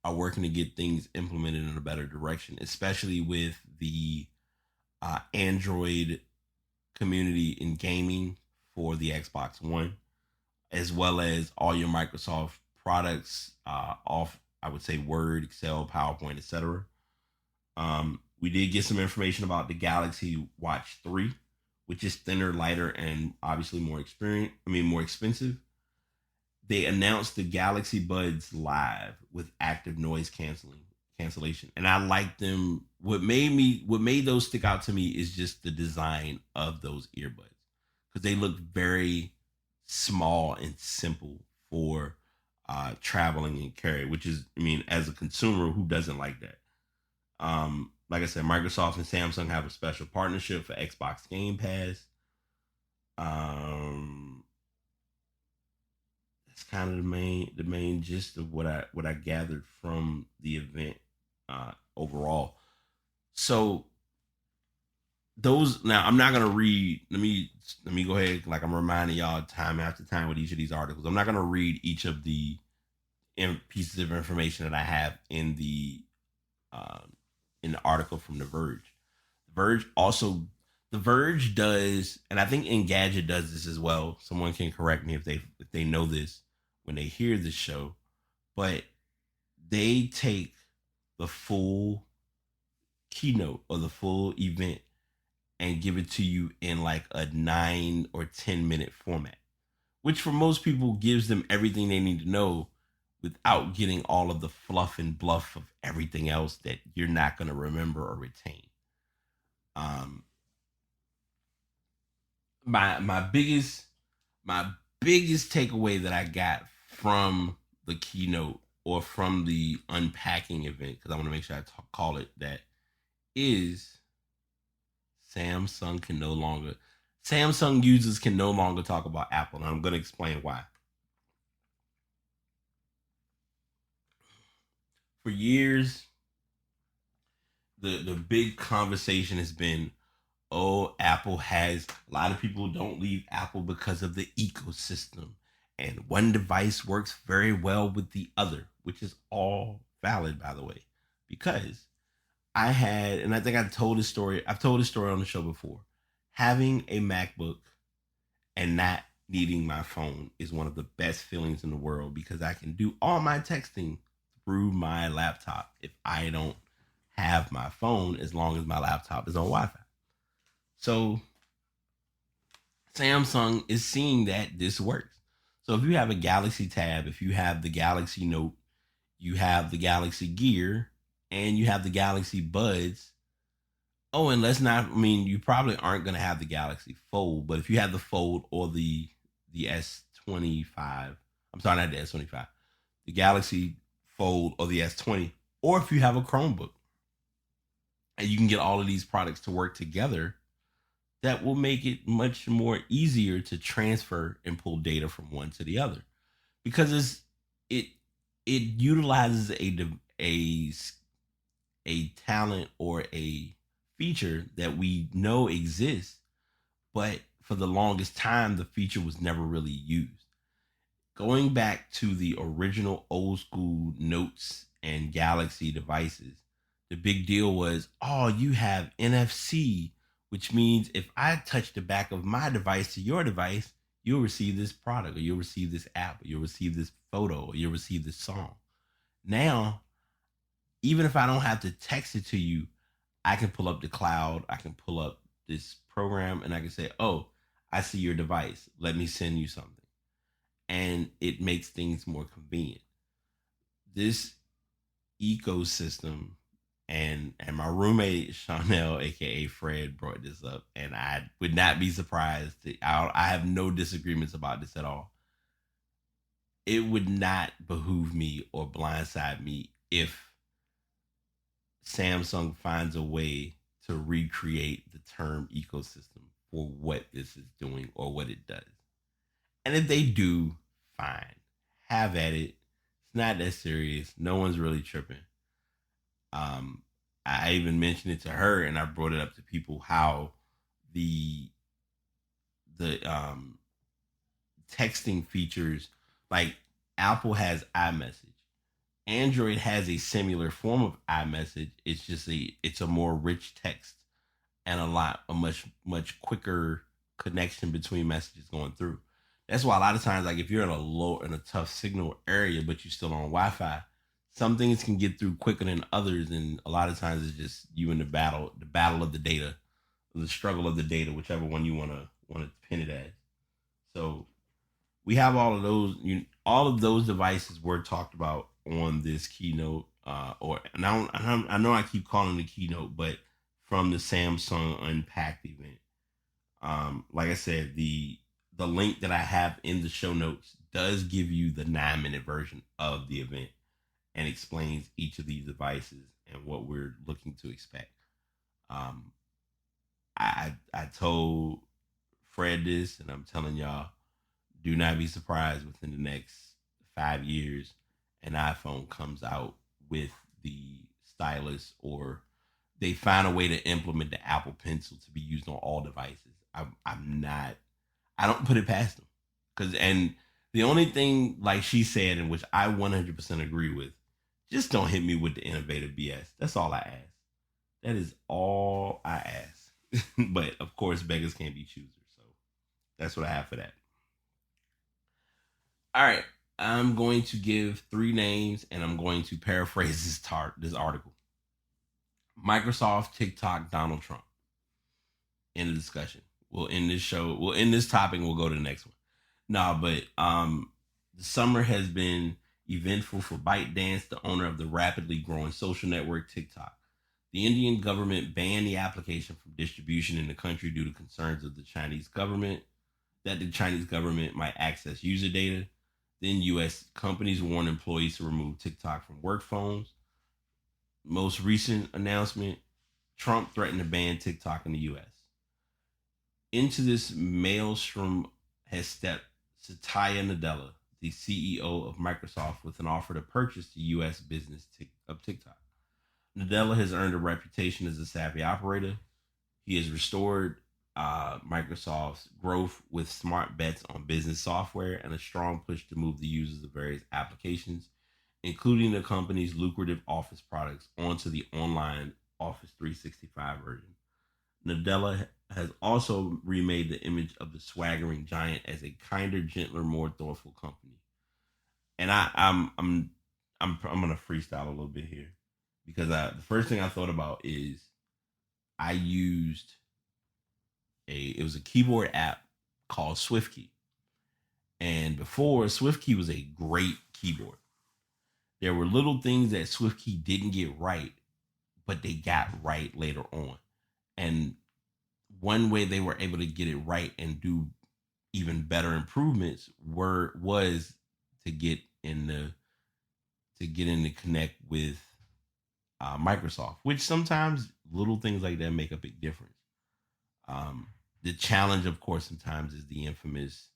are working to get things implemented in a better direction, especially with the Android community in gaming for the Xbox One, as well as all your Microsoft products off, I would say, Word, Excel, PowerPoint, etc. We did get some information about the Galaxy Watch 3, which is thinner, lighter, and obviously more expensive. They announced the Galaxy Buds Live with active noise cancellation, and I like them. What made those stick out to me is just the design of those earbuds, because they look very small and simple for traveling and carry. Which is, I mean, as a consumer, who doesn't like that? Like I said, Microsoft and Samsung have a special partnership for Xbox Game Pass. That's kind of the main gist of what I gathered from the event overall. So those, now I'm not gonna read. Let me go ahead, like I'm reminding y'all time after time with each of these articles. I'm not gonna read each of the pieces of information that I have uh, in the article from The Verge. The Verge does, and I think Engadget does this as well. Someone can correct me if they know this when they hear this show, but they take the full keynote or the full event and give it to you in like a 9 or 10 minute format, which for most people gives them everything they need to know without getting all of the fluff and bluff of everything else that you're not going to remember or retain. Um, my biggest takeaway that I got from the keynote or from the unpacking event, because I want to make sure I call it that, is Samsung users can no longer talk about Apple, and I'm going to explain why. For years, the big conversation has been, oh, Apple has, a lot of people don't leave Apple because of the ecosystem, and one device works very well with the other, which is all valid, by the way, because and I think I've told this story on the show before. Having a MacBook and not needing my phone is one of the best feelings in the world, because I can do all my texting through my laptop if I don't have my phone, as long as my laptop is on Wi-Fi. So Samsung is seeing that this works. So if you have a Galaxy Tab, if you have the Galaxy Note, you have the Galaxy Gear, and you have the Galaxy Buds. Oh, and you probably aren't going to have the Galaxy Fold, but if you have the Fold or the S25, I'm sorry, not the S25, the Galaxy Fold or the S20, or if you have a Chromebook, and you can get all of these products to work together, that will make it much more easier to transfer and pull data from one to the other, because it utilizes a talent or a feature that we know exists, but for the longest time the feature was never really used. Going back to the original old school Notes and Galaxy devices, the big deal was, oh, you have NFC, which means if I touch the back of my device to your device, you'll receive this product, or you'll receive this app, or you'll receive this photo, or you'll receive this song. Now, even if I don't have to text it to you, I can pull up the cloud, I can pull up this program, and I can say, oh, I see your device, let me send you something. And it makes things more convenient. This ecosystem, and my roommate Chanel, aka Fred, brought this up, and I would not be surprised. I have no disagreements about this at all. It would not behoove me or blindside me if Samsung finds a way to recreate the term ecosystem for what this is doing or what it does. And if they do, fine. Have at it. It's not that serious. No one's really tripping. I even mentioned it to her, and I brought it up to people, how the texting features, like Apple has iMessage, Android has a similar form of iMessage. It's a more rich text and a much quicker connection between messages going through. That's why a lot of times, like if you're in a tough signal area, but you're still on Wi-Fi, some things can get through quicker than others, and a lot of times it's just you in the battle of the data, the struggle of the data, whichever one you want to pin it as. So we have all of those. All of those devices were talked about on this keynote. I know I keep calling the keynote, but from the Samsung Unpacked event. Like I said, the link that I have in the show notes does give you the 9-minute version of the event and explains each of these devices and what we're looking to expect. I told Fred this, and I'm telling y'all, do not be surprised within the next 5 years an iPhone comes out with the stylus, or they find a way to implement the Apple Pencil to be used on all devices. I don't put it past them, and the only thing, like she said, in which I 100% agree with, just don't hit me with the innovative BS. That's all I ask. That is all I ask. But of course, beggars can't be choosers, so that's what I have for that. All right, I'm going to give 3 names, and I'm going to paraphrase this article. Microsoft, TikTok, Donald Trump. End of discussion. We'll end this show. We'll end this topic. And we'll go to the next one. No, but the summer has been eventful for ByteDance, the owner of the rapidly growing social network TikTok. The Indian government banned the application from distribution in the country due to concerns of the Chinese government might access user data. Then U.S. companies warned employees to remove TikTok from work phones. Most recent announcement, Trump threatened to ban TikTok in the U.S. Into this maelstrom has stepped Satya Nadella, the CEO of Microsoft, with an offer to purchase the U.S. business of TikTok. Nadella has earned a reputation as a savvy operator. He has restored Microsoft's growth with smart bets on business software and a strong push to move the users of various applications, including the company's lucrative Office products, onto the online Office 365 version. Nadella has also remade the image of the swaggering giant as a kinder, gentler, more thoughtful company. And I'm gonna freestyle a little bit here, because the first thing I thought about is I used it was a keyboard app called SwiftKey. And before, SwiftKey was a great keyboard. There were little things that SwiftKey didn't get right, but they got right later on. And one way they were able to get it right and do even better improvements was to get in the connect with Microsoft, which sometimes little things like that make a big difference. The challenge, of course, sometimes is the infamous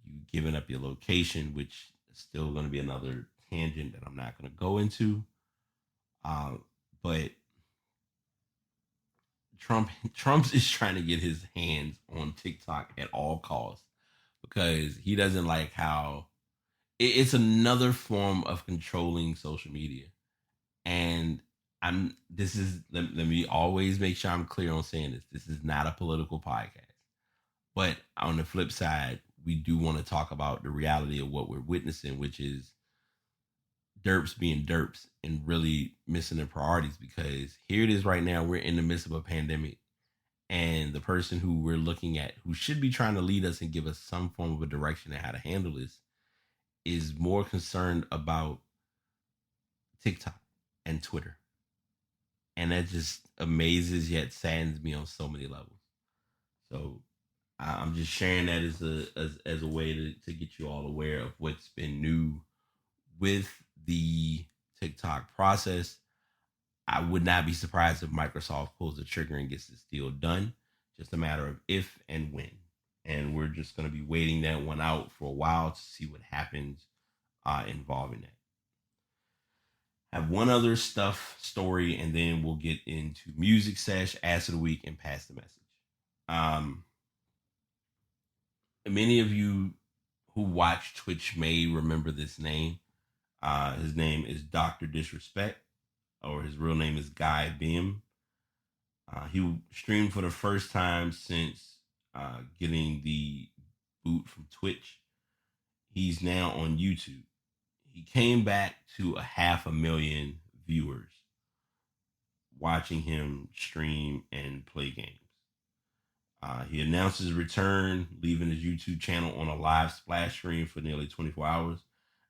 you giving up your location, which is still going to be another tangent that I'm not going to go into. But Trump is trying to get his hands on TikTok at all costs, because he doesn't like how it's another form of controlling social media. And let me always make sure I'm clear on saying this. This is not a political podcast. But on the flip side, we do want to talk about the reality of what we're witnessing, which is derps being derps and really missing their priorities. Because here it is right now, we're in the midst of a pandemic, and the person who we're looking at, who should be trying to lead us and give us some form of a direction on how to handle this, is more concerned about TikTok and Twitter. And that just amazes yet saddens me on so many levels. So I'm just sharing that as a way to get you all aware of what's been new with the TikTok process. I would not be surprised if Microsoft pulls the trigger and gets this deal done. Just a matter of if and when. And we're just going to be waiting that one out for a while to see what happens involving that. I have one other story, and then we'll get into music sesh, ass of the week, and pass the message. Many of you who watch Twitch may remember this name. His name is Dr. Disrespect, or his real name is Guy Bim. He streamed for the first time since getting the boot from Twitch. He's now on YouTube. He came back to 500,000 viewers watching him stream and play games. He announced his return, leaving his YouTube channel on a live splash screen for nearly 24 hours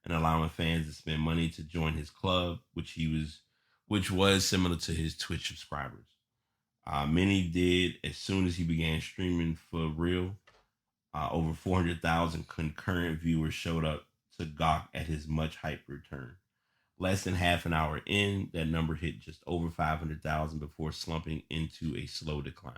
and allowing fans to spend money to join his club, which was similar to his Twitch subscribers. Many did as soon as he began streaming for real. Over 400,000 concurrent viewers showed up to gawk at his much hyped return. Less than half an hour in, that number hit just over 500,000 before slumping into a slow decline.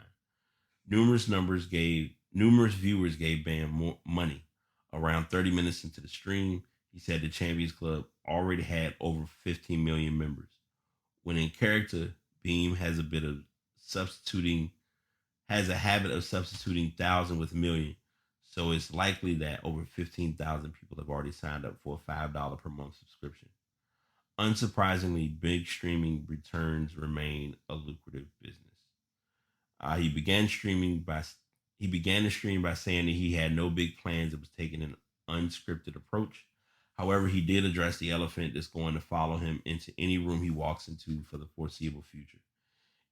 Numerous viewers gave Bam more money. Around 30 minutes into the stream, he said the Champions Club already had over 15 million members. When in character, Beam has a habit of substituting thousand with million. So it's likely that over 15,000 people have already signed up for a $5 per month subscription. Unsurprisingly, big streaming returns remain a lucrative business. He began the stream by saying that he had no big plans and was taking an unscripted approach. However, he did address the elephant that's going to follow him into any room he walks into for the foreseeable future.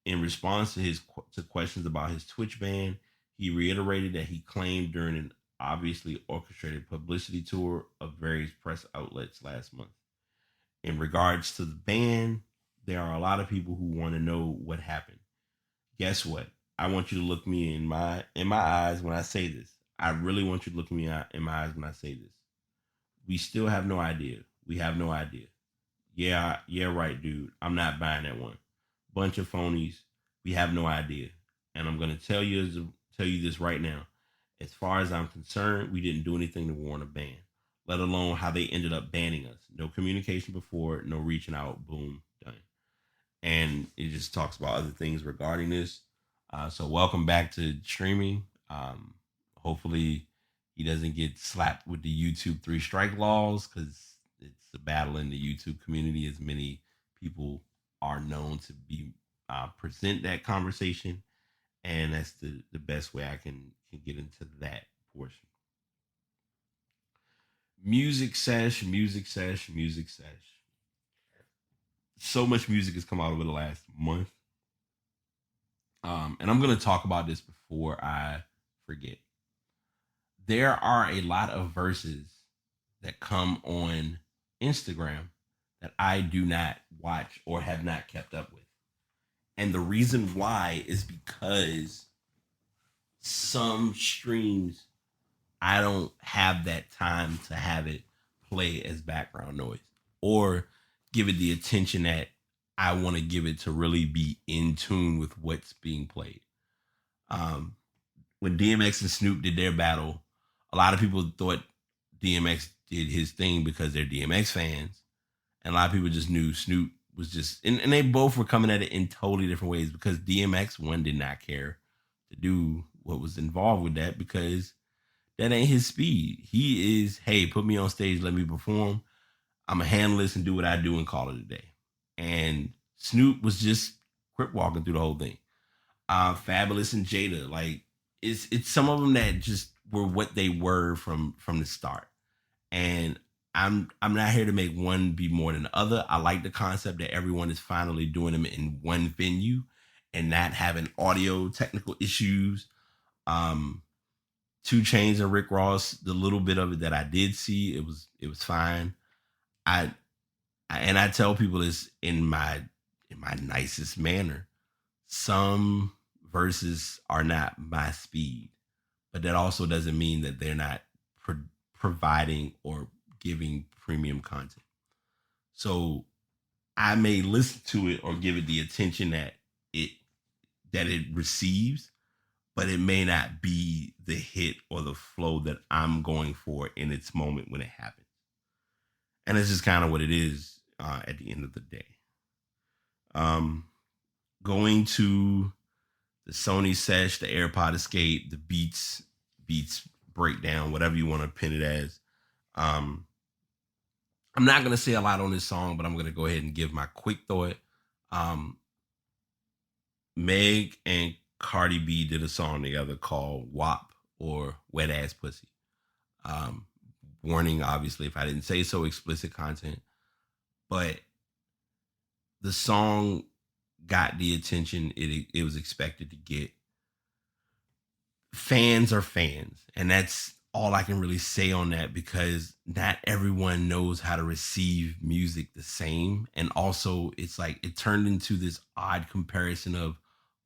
In response to questions about his Twitch ban, he reiterated that he claimed during an obviously orchestrated publicity tour of various press outlets last month. In regards to the ban, there are a lot of people who want to know what happened. Guess what? I want you to look me in my eyes when I say this. I really want you to look me in my eyes when I say this. We still have no idea. We have no idea. Yeah, right, dude. I'm not buying that one. Bunch of phonies. We have no idea. And I'm going to tell you this right now. As far as I'm concerned, we didn't do anything to warrant a ban, let alone how they ended up banning us. No communication before, no reaching out, boom, done. And it just talks about other things regarding this. So welcome back to streaming. Hopefully he doesn't get slapped with the YouTube 3 strike laws, because it's a battle in the YouTube community, as many people are known to be present that conversation. And that's the best way I can get into that portion. Music sesh. So much music has come out over the last month. And I'm going to talk about this before I forget. There are a lot of verses that come on Instagram that I do not watch or have not kept up with. And the reason why is because some streams, I don't have that time to have it play as background noise or give it the attention that I want to give it to really be in tune with what's being played. When DMX and Snoop did their battle, a lot of people thought DMX did his thing because they're DMX fans. And a lot of people just knew Snoop was just, and they both were coming at it in totally different ways, because DMX, one, did not care to do what was involved with that, because that ain't his speed. He is, hey, put me on stage, let me perform. I'm going to handle this and do what I do and call it a day. And Snoop was just crip walking through the whole thing. Fabulous and Jada, like, it's some of them that just were what they were from the start. And I'm not here to make one be more than the other. I like the concept that everyone is finally doing them in one venue and not having audio technical issues. 2 Chainz and Rick Ross, the little bit of it that I did see, it was fine. I tell people this in my nicest manner. Some verses are not my speed, but that also doesn't mean that they're not providing or giving premium content. So I may listen to it or give it the attention that it receives, but it may not be the hit or the flow that I'm going for in its moment when it happens. And it's just kind of what it is at the end of the day. Going to the Sony Sesh, the AirPod Escape, the Beats breakdown, whatever you want to pin it as. I'm not going to say a lot on this song, but I'm going to go ahead and give my quick thought. Meg and Cardi B did a song together called WAP, or Wet Ass Pussy. Warning, obviously, if I didn't say so, explicit content. But the song got the attention it was expected to get. fans are fans, and that's all I can really say on that, because not everyone knows how to receive music the same. And also, it's like it turned into this odd comparison of,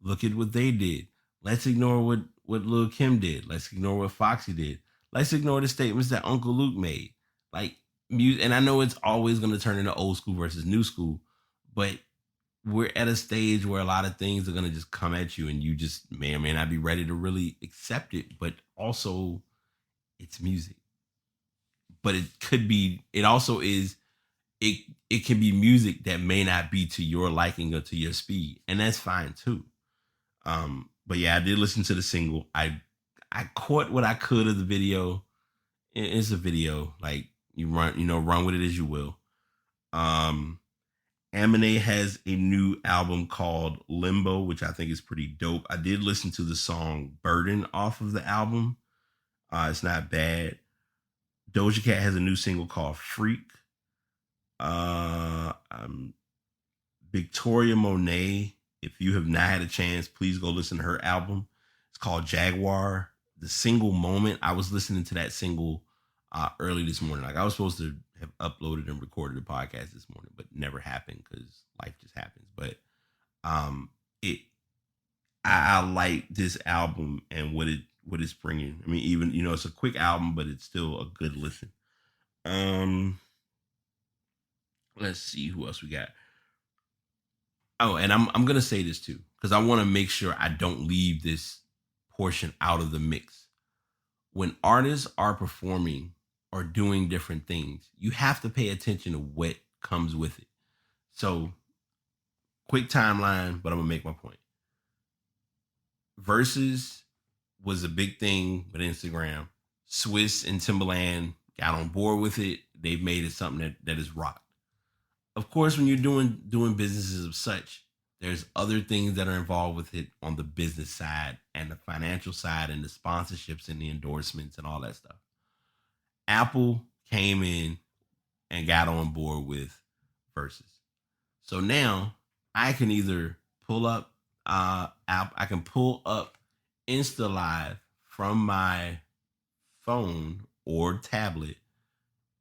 look at what they did. Let's ignore what Lil Kim did. Let's ignore what Foxy did. Let's ignore the statements that Uncle Luke made. Like music, and I know it's always going to turn into old school versus new school, but we're at a stage where a lot of things are going to just come at you, and you just may or may not be ready to really accept it. But also, it's music. But it also is, it can be music that may not be to your liking or to your speed, and that's fine too. But yeah, I did listen to the single. I caught what I could of the video. It's a video, like run with it as you will. Aminé has a new album called Limbo, which I think is pretty dope. I did listen to the song Burden off of the album. It's not bad. Doja Cat has a new single called Freak. Victoria Monet, if you have not had a chance, please go listen to her album. It's called Jaguar. The single Moment, I was listening to that single early this morning. Like, I was supposed to have uploaded and recorded a podcast this morning, but never happened because life just happens. But I like this album and what it's bringing. I mean, even it's a quick album, but it's still a good listen. Let's see who else we got. Oh, and I'm gonna say this too, because I want to make sure I don't leave this portion out of the mix. When artists are performing or doing different things, you have to pay attention to what comes with it. So, quick timeline, but I'm gonna make my point. Versus was a big thing with Instagram. Swiss and Timbaland got on board with it. They've made it something that is rocked. Of course, when you're doing businesses of such, there's other things that are involved with it on the business side and the financial side and the sponsorships and the endorsements and all that stuff. Apple came in and got on board with Versus. So now I can either pull up I can pull up Insta Live from my phone or tablet,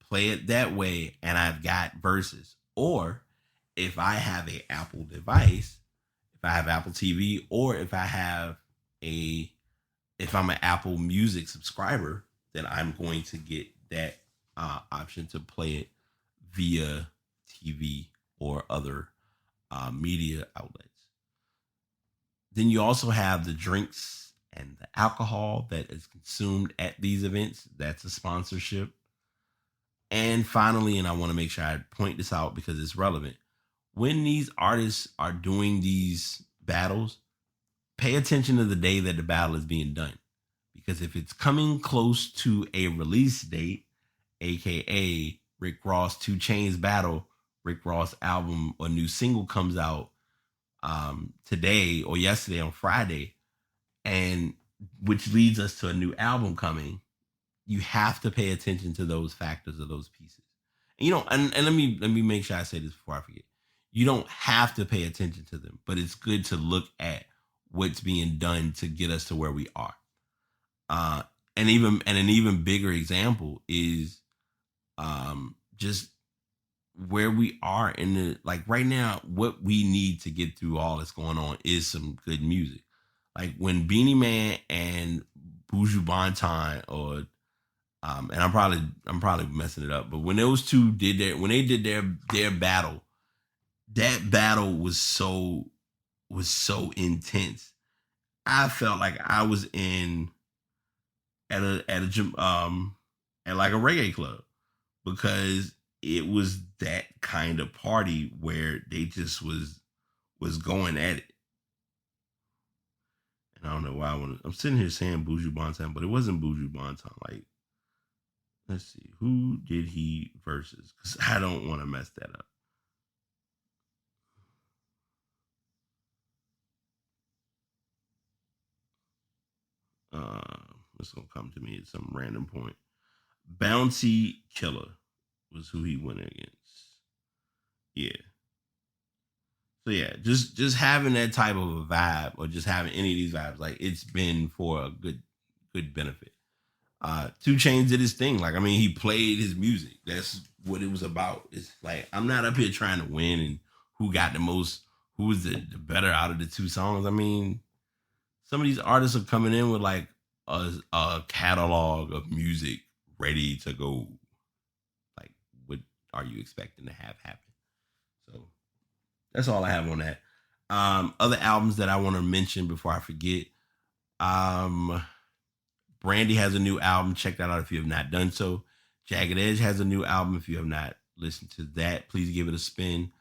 play it that way, and I've got Versus. Or if I have a Apple device, if I have Apple TV, or if I'm an Apple Music subscriber, then I'm going to get that option to play it via TV or other media outlets. Then you also have the drinks and the alcohol that is consumed at these events. That's a sponsorship. And finally, and I want to make sure I point this out because it's relevant, when these artists are doing these battles, pay attention to the day that the battle is being done. Because if it's coming close to a release date, aka Rick Ross 2 Chainz battle, Rick Ross album or new single comes out today or yesterday on Friday, and which leads us to a new album coming, you have to pay attention to those factors of those pieces. And let me make sure I say this before I forget. You don't have to pay attention to them, but it's good to look at what's being done to get us to where we are. And an even bigger example is just where we are in the, like right now, what we need to get through all that's going on is some good music. Like when Beanie Man and Buju Banton or and I'm probably messing it up, but when those two did their battle, that battle was so intense. I felt like I was at like a reggae club, because it was that kind of party where they just was going at it. And I don't know why I'm sitting here saying Buju Banton, but it wasn't Buju Banton. Like, let's see, who did he versus? Because I don't want to mess that up. It's gonna come to me at some random point. Bounty Killer was who he went against. Yeah. So yeah, just having that type of a vibe, or just having any of these vibes, like it's been for a good good benefit. 2 Chainz did his thing. Like, I mean, he played his music. That's what it was about. It's like, I'm not up here trying to win and who got the most, who was the better out of the 2 songs. I mean, some of these artists are coming in with like a catalog of music ready to go. Like, what are you expecting to have happen? So that's all I have on that. Other albums that I want to mention before I forget. Brandy has a new album. Check that out if you have not done so. Jagged Edge has a new album. If you have not listened to that, please give it a spin.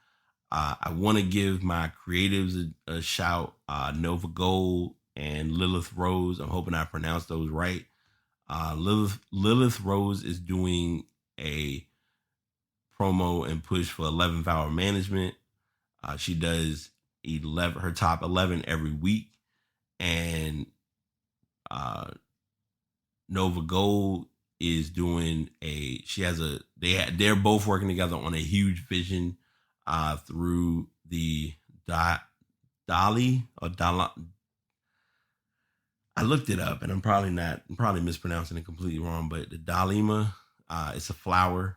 I want to give my creatives a shout. Nova Gold and Lilith Rose. I'm hoping I pronounced those right. Lilith Rose is doing a promo and push for 11th Hour Management. She does her top 11 every week. And Nova Gold is doing they're both working together on a huge vision through the Dali or Dala. I looked it up and I'm probably mispronouncing it completely wrong, but the Dalima, it's a flower,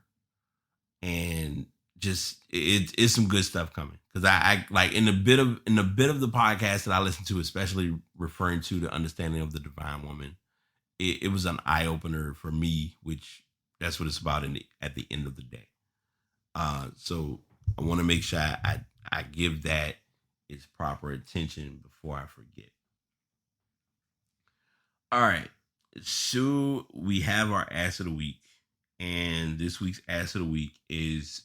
and just it's some good stuff coming. Because I like in the bit of the podcast that I listen to, especially referring to the understanding of the divine woman, it was an eye opener for me, which that's what it's about at the end of the day. So I want to make sure I give that its proper attention before I forget. All right, so we have our ass of the week, and this week's ass of the week is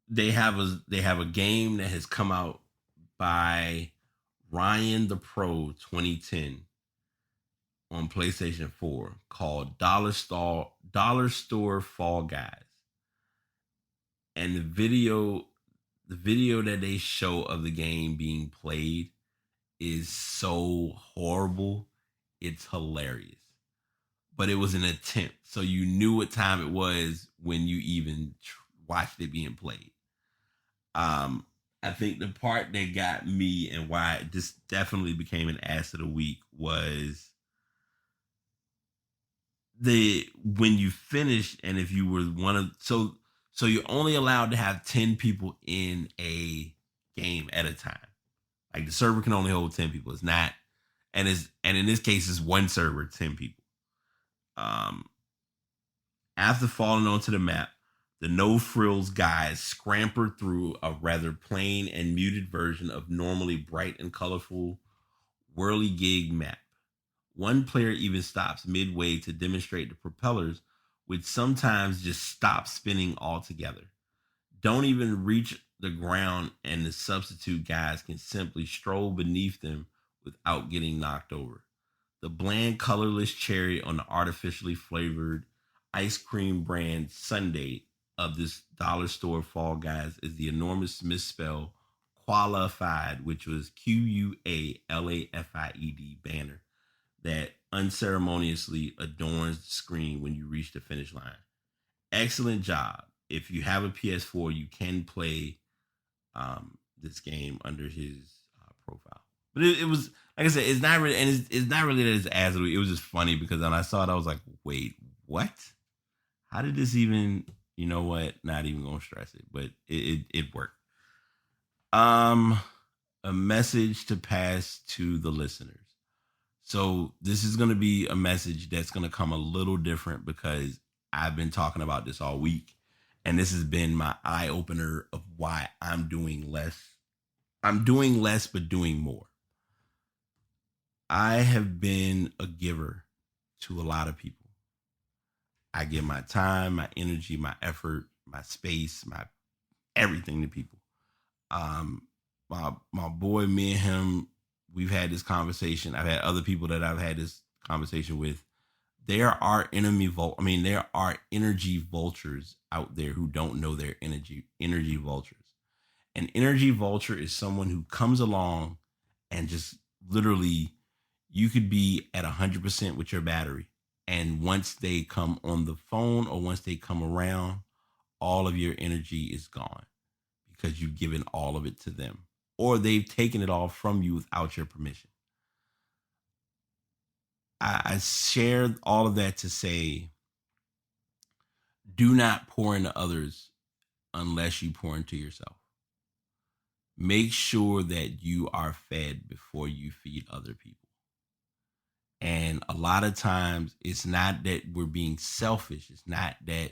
they have a game that has come out by Ryan the Pro 2010 on PlayStation 4 called Dollar Store Fall Guys. And the video that they show of the game being played is so horrible. It's hilarious. But it was an attempt. So you knew what time it was when you even watched it being played. I think the part that got me and why this definitely became an ass of the week was when you finished, and if you were so you're only allowed to have 10 people in a game at a time. Like the server can only hold 10 people. It's not, and in this case, it's one server, 10 people. After falling onto the map, the No Frills guys scampered through a rather plain and muted version of normally bright and colorful whirligig map. One player even stops midway to demonstrate the propellers, which sometimes just stop spinning altogether. Don't even reach the ground, and the substitute guys can simply stroll beneath them without getting knocked over. The bland, colorless cherry on the artificially flavored ice cream brand sundae of this dollar store Fall Guys is the enormous misspell Qualified, which was Qualified banner that unceremoniously adorns the screen when you reach the finish line. Excellent job. If you have a PS4, you can play this game under his profile. But it was, like I said, it's not really, and it's not really that it's as it was just funny because when I saw it, I was like, wait, what? How did this even? You know what? Not even gonna stress it, but it worked. A message to pass to the listeners. So this is going to be a message that's going to come a little different because I've been talking about this all week. And this has been my eye opener of why I'm doing less. I'm doing less, but doing more. I have been a giver to a lot of people. I give my time, my energy, my effort, my space, my everything to people. My boy, me and him, we've had this conversation. I've had other people that I've had this conversation with. There are there are energy vultures out there who don't know their energy vultures. An energy vulture is someone who comes along and just literally, you could be at 100% with your battery. And once they come on the phone or once they come around, all of your energy is gone because you've given all of it to them. Or they've taken it all from you without your permission. I shared all of that to say, do not pour into others unless you pour into yourself. Make sure that you are fed before you feed other people. And a lot of times it's not that we're being selfish. It's not that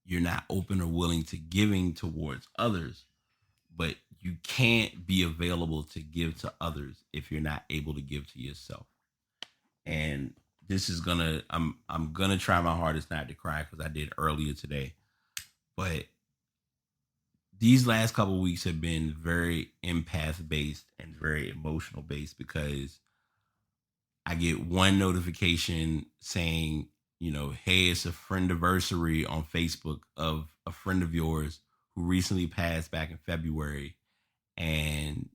you're not open or willing to giving towards others, but you can't be available to give to others if you're not able to give to yourself. And this is I'm gonna try my hardest not to cry because I did earlier today. But these last couple of weeks have been very empath based and very emotional based because I get one notification saying, hey, it's a friend anniversary on Facebook of a friend of yours who recently passed back in February, and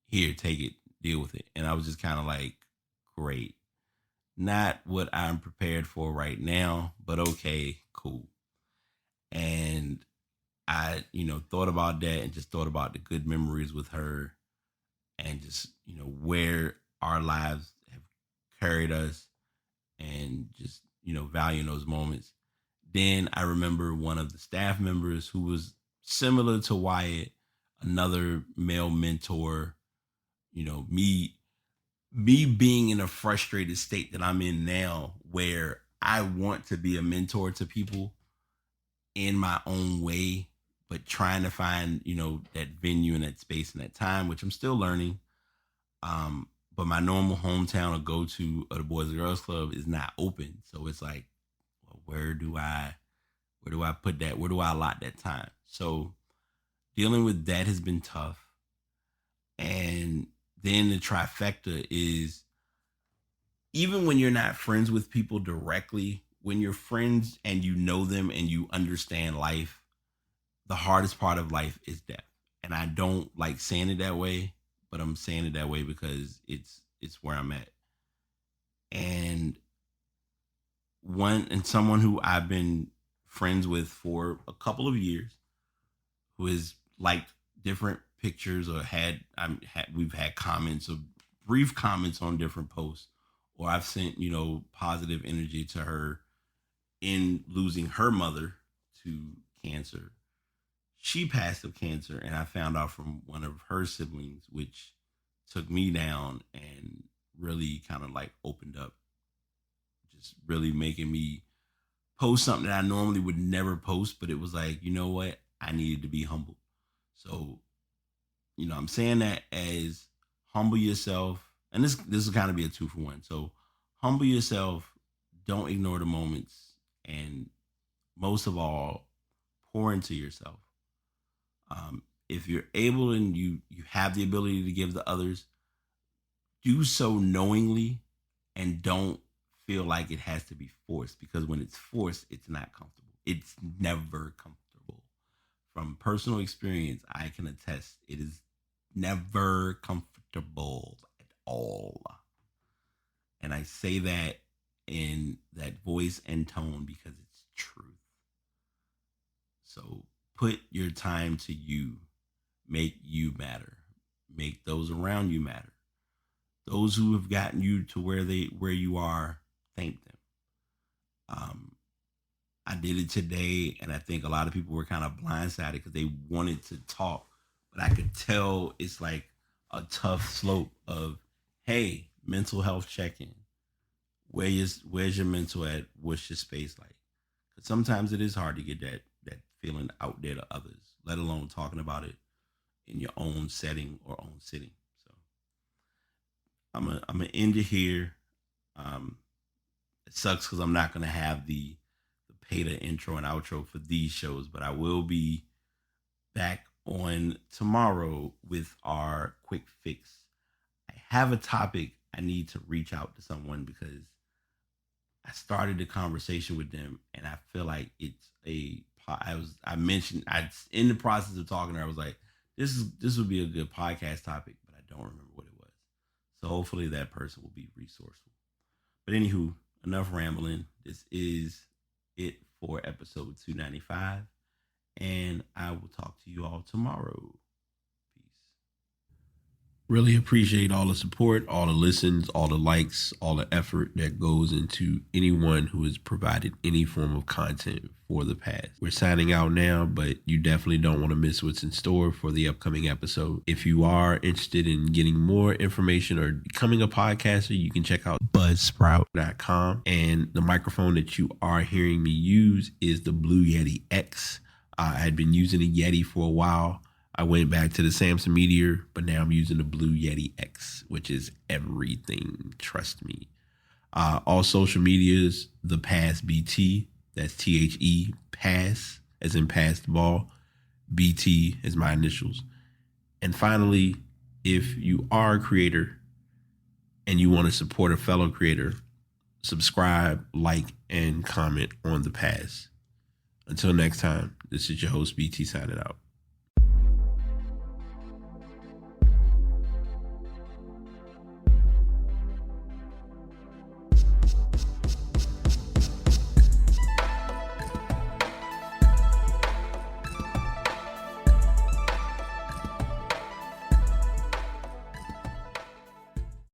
here, take it, deal with it. And I was just kind of like, great. Not what I'm prepared for right now, but okay, cool. And I, thought about that and just thought about the good memories with her and just, where our lives have carried us and just, valuing those moments. Then I remember one of the staff members who was similar to Wyatt, another male mentor, me being in a frustrated state that I'm in now where I want to be a mentor to people in my own way, but trying to find, that venue and that space and that time, which I'm still learning. But my normal hometown or go to of the Boys and Girls Club is not open. So it's like, well, where do I put that? Where do I allot that time? So dealing with that has been tough. And then the trifecta is, even when you're not friends with people directly, when you're friends and you know them and you understand life, the hardest part of life is death. And I don't like saying it that way, but I'm saying it that way because it's where I'm at. And someone who I've been friends with for a couple of years, who has liked different pictures or we've had comments or brief comments on different posts, or I've sent, positive energy to her in losing her mother to cancer. She passed of cancer, and I found out from one of her siblings, which took me down and really kind of like opened up, just really making me post something that I normally would never post, but it was like, you know what? I needed to be humbled. So, I'm saying that as humble yourself, and this will kind of be a 2-for-1. So humble yourself, don't ignore the moments, and most of all, pour into yourself. If you're able and you have the ability to give to others, do so knowingly and don't feel like it has to be forced, because when it's forced, it's not comfortable. It's never comfortable. From personal experience, I can attest it is never comfortable at all. And I say that in that voice and tone because it's truth. So put your time to you. Make you matter. Make those around you matter. Those who have gotten you to where you are, thank them. I did it today, and I think a lot of people were kind of blindsided because they wanted to talk, but I could tell it's like a tough slope of, hey, mental health check-in. Where's your mental at? What's your space like? Because sometimes it is hard to get that feeling out there to others, let alone talking about it in your own setting or own sitting. So I'm gonna end it here. It sucks because I'm not gonna have the pay the intro and outro for these shows, but I will be back on tomorrow with our quick fix. I have a topic I need to reach out to someone because I started the conversation with them and I feel like it's in the process of talking to her, I was like, this would be a good podcast topic, but I don't remember what it was. So hopefully that person will be resourceful. But anywho, enough rambling. This is it for episode 295. And I will talk to you all tomorrow. Peace. Really appreciate all the support, all the listens, all the likes, all the effort that goes into anyone who has provided any form of content for the past. We're signing out now, but you definitely don't want to miss what's in store for the upcoming episode. If you are interested in getting more information or becoming a podcaster, you can check out buzzsprout.com. And the microphone that you are hearing me use is the Blue Yeti X. I had been using a Yeti for a while. I went back to the Samson Meteor, but now I'm using the Blue Yeti X, which is everything. Trust me. All social medias, the Pass BT. That's THE, Pass, as in pass the ball. BT is my initials. And finally, if you are a creator and you want to support a fellow creator, subscribe, like, and comment on the Pass. Until next time, this is your host, BT, signing out.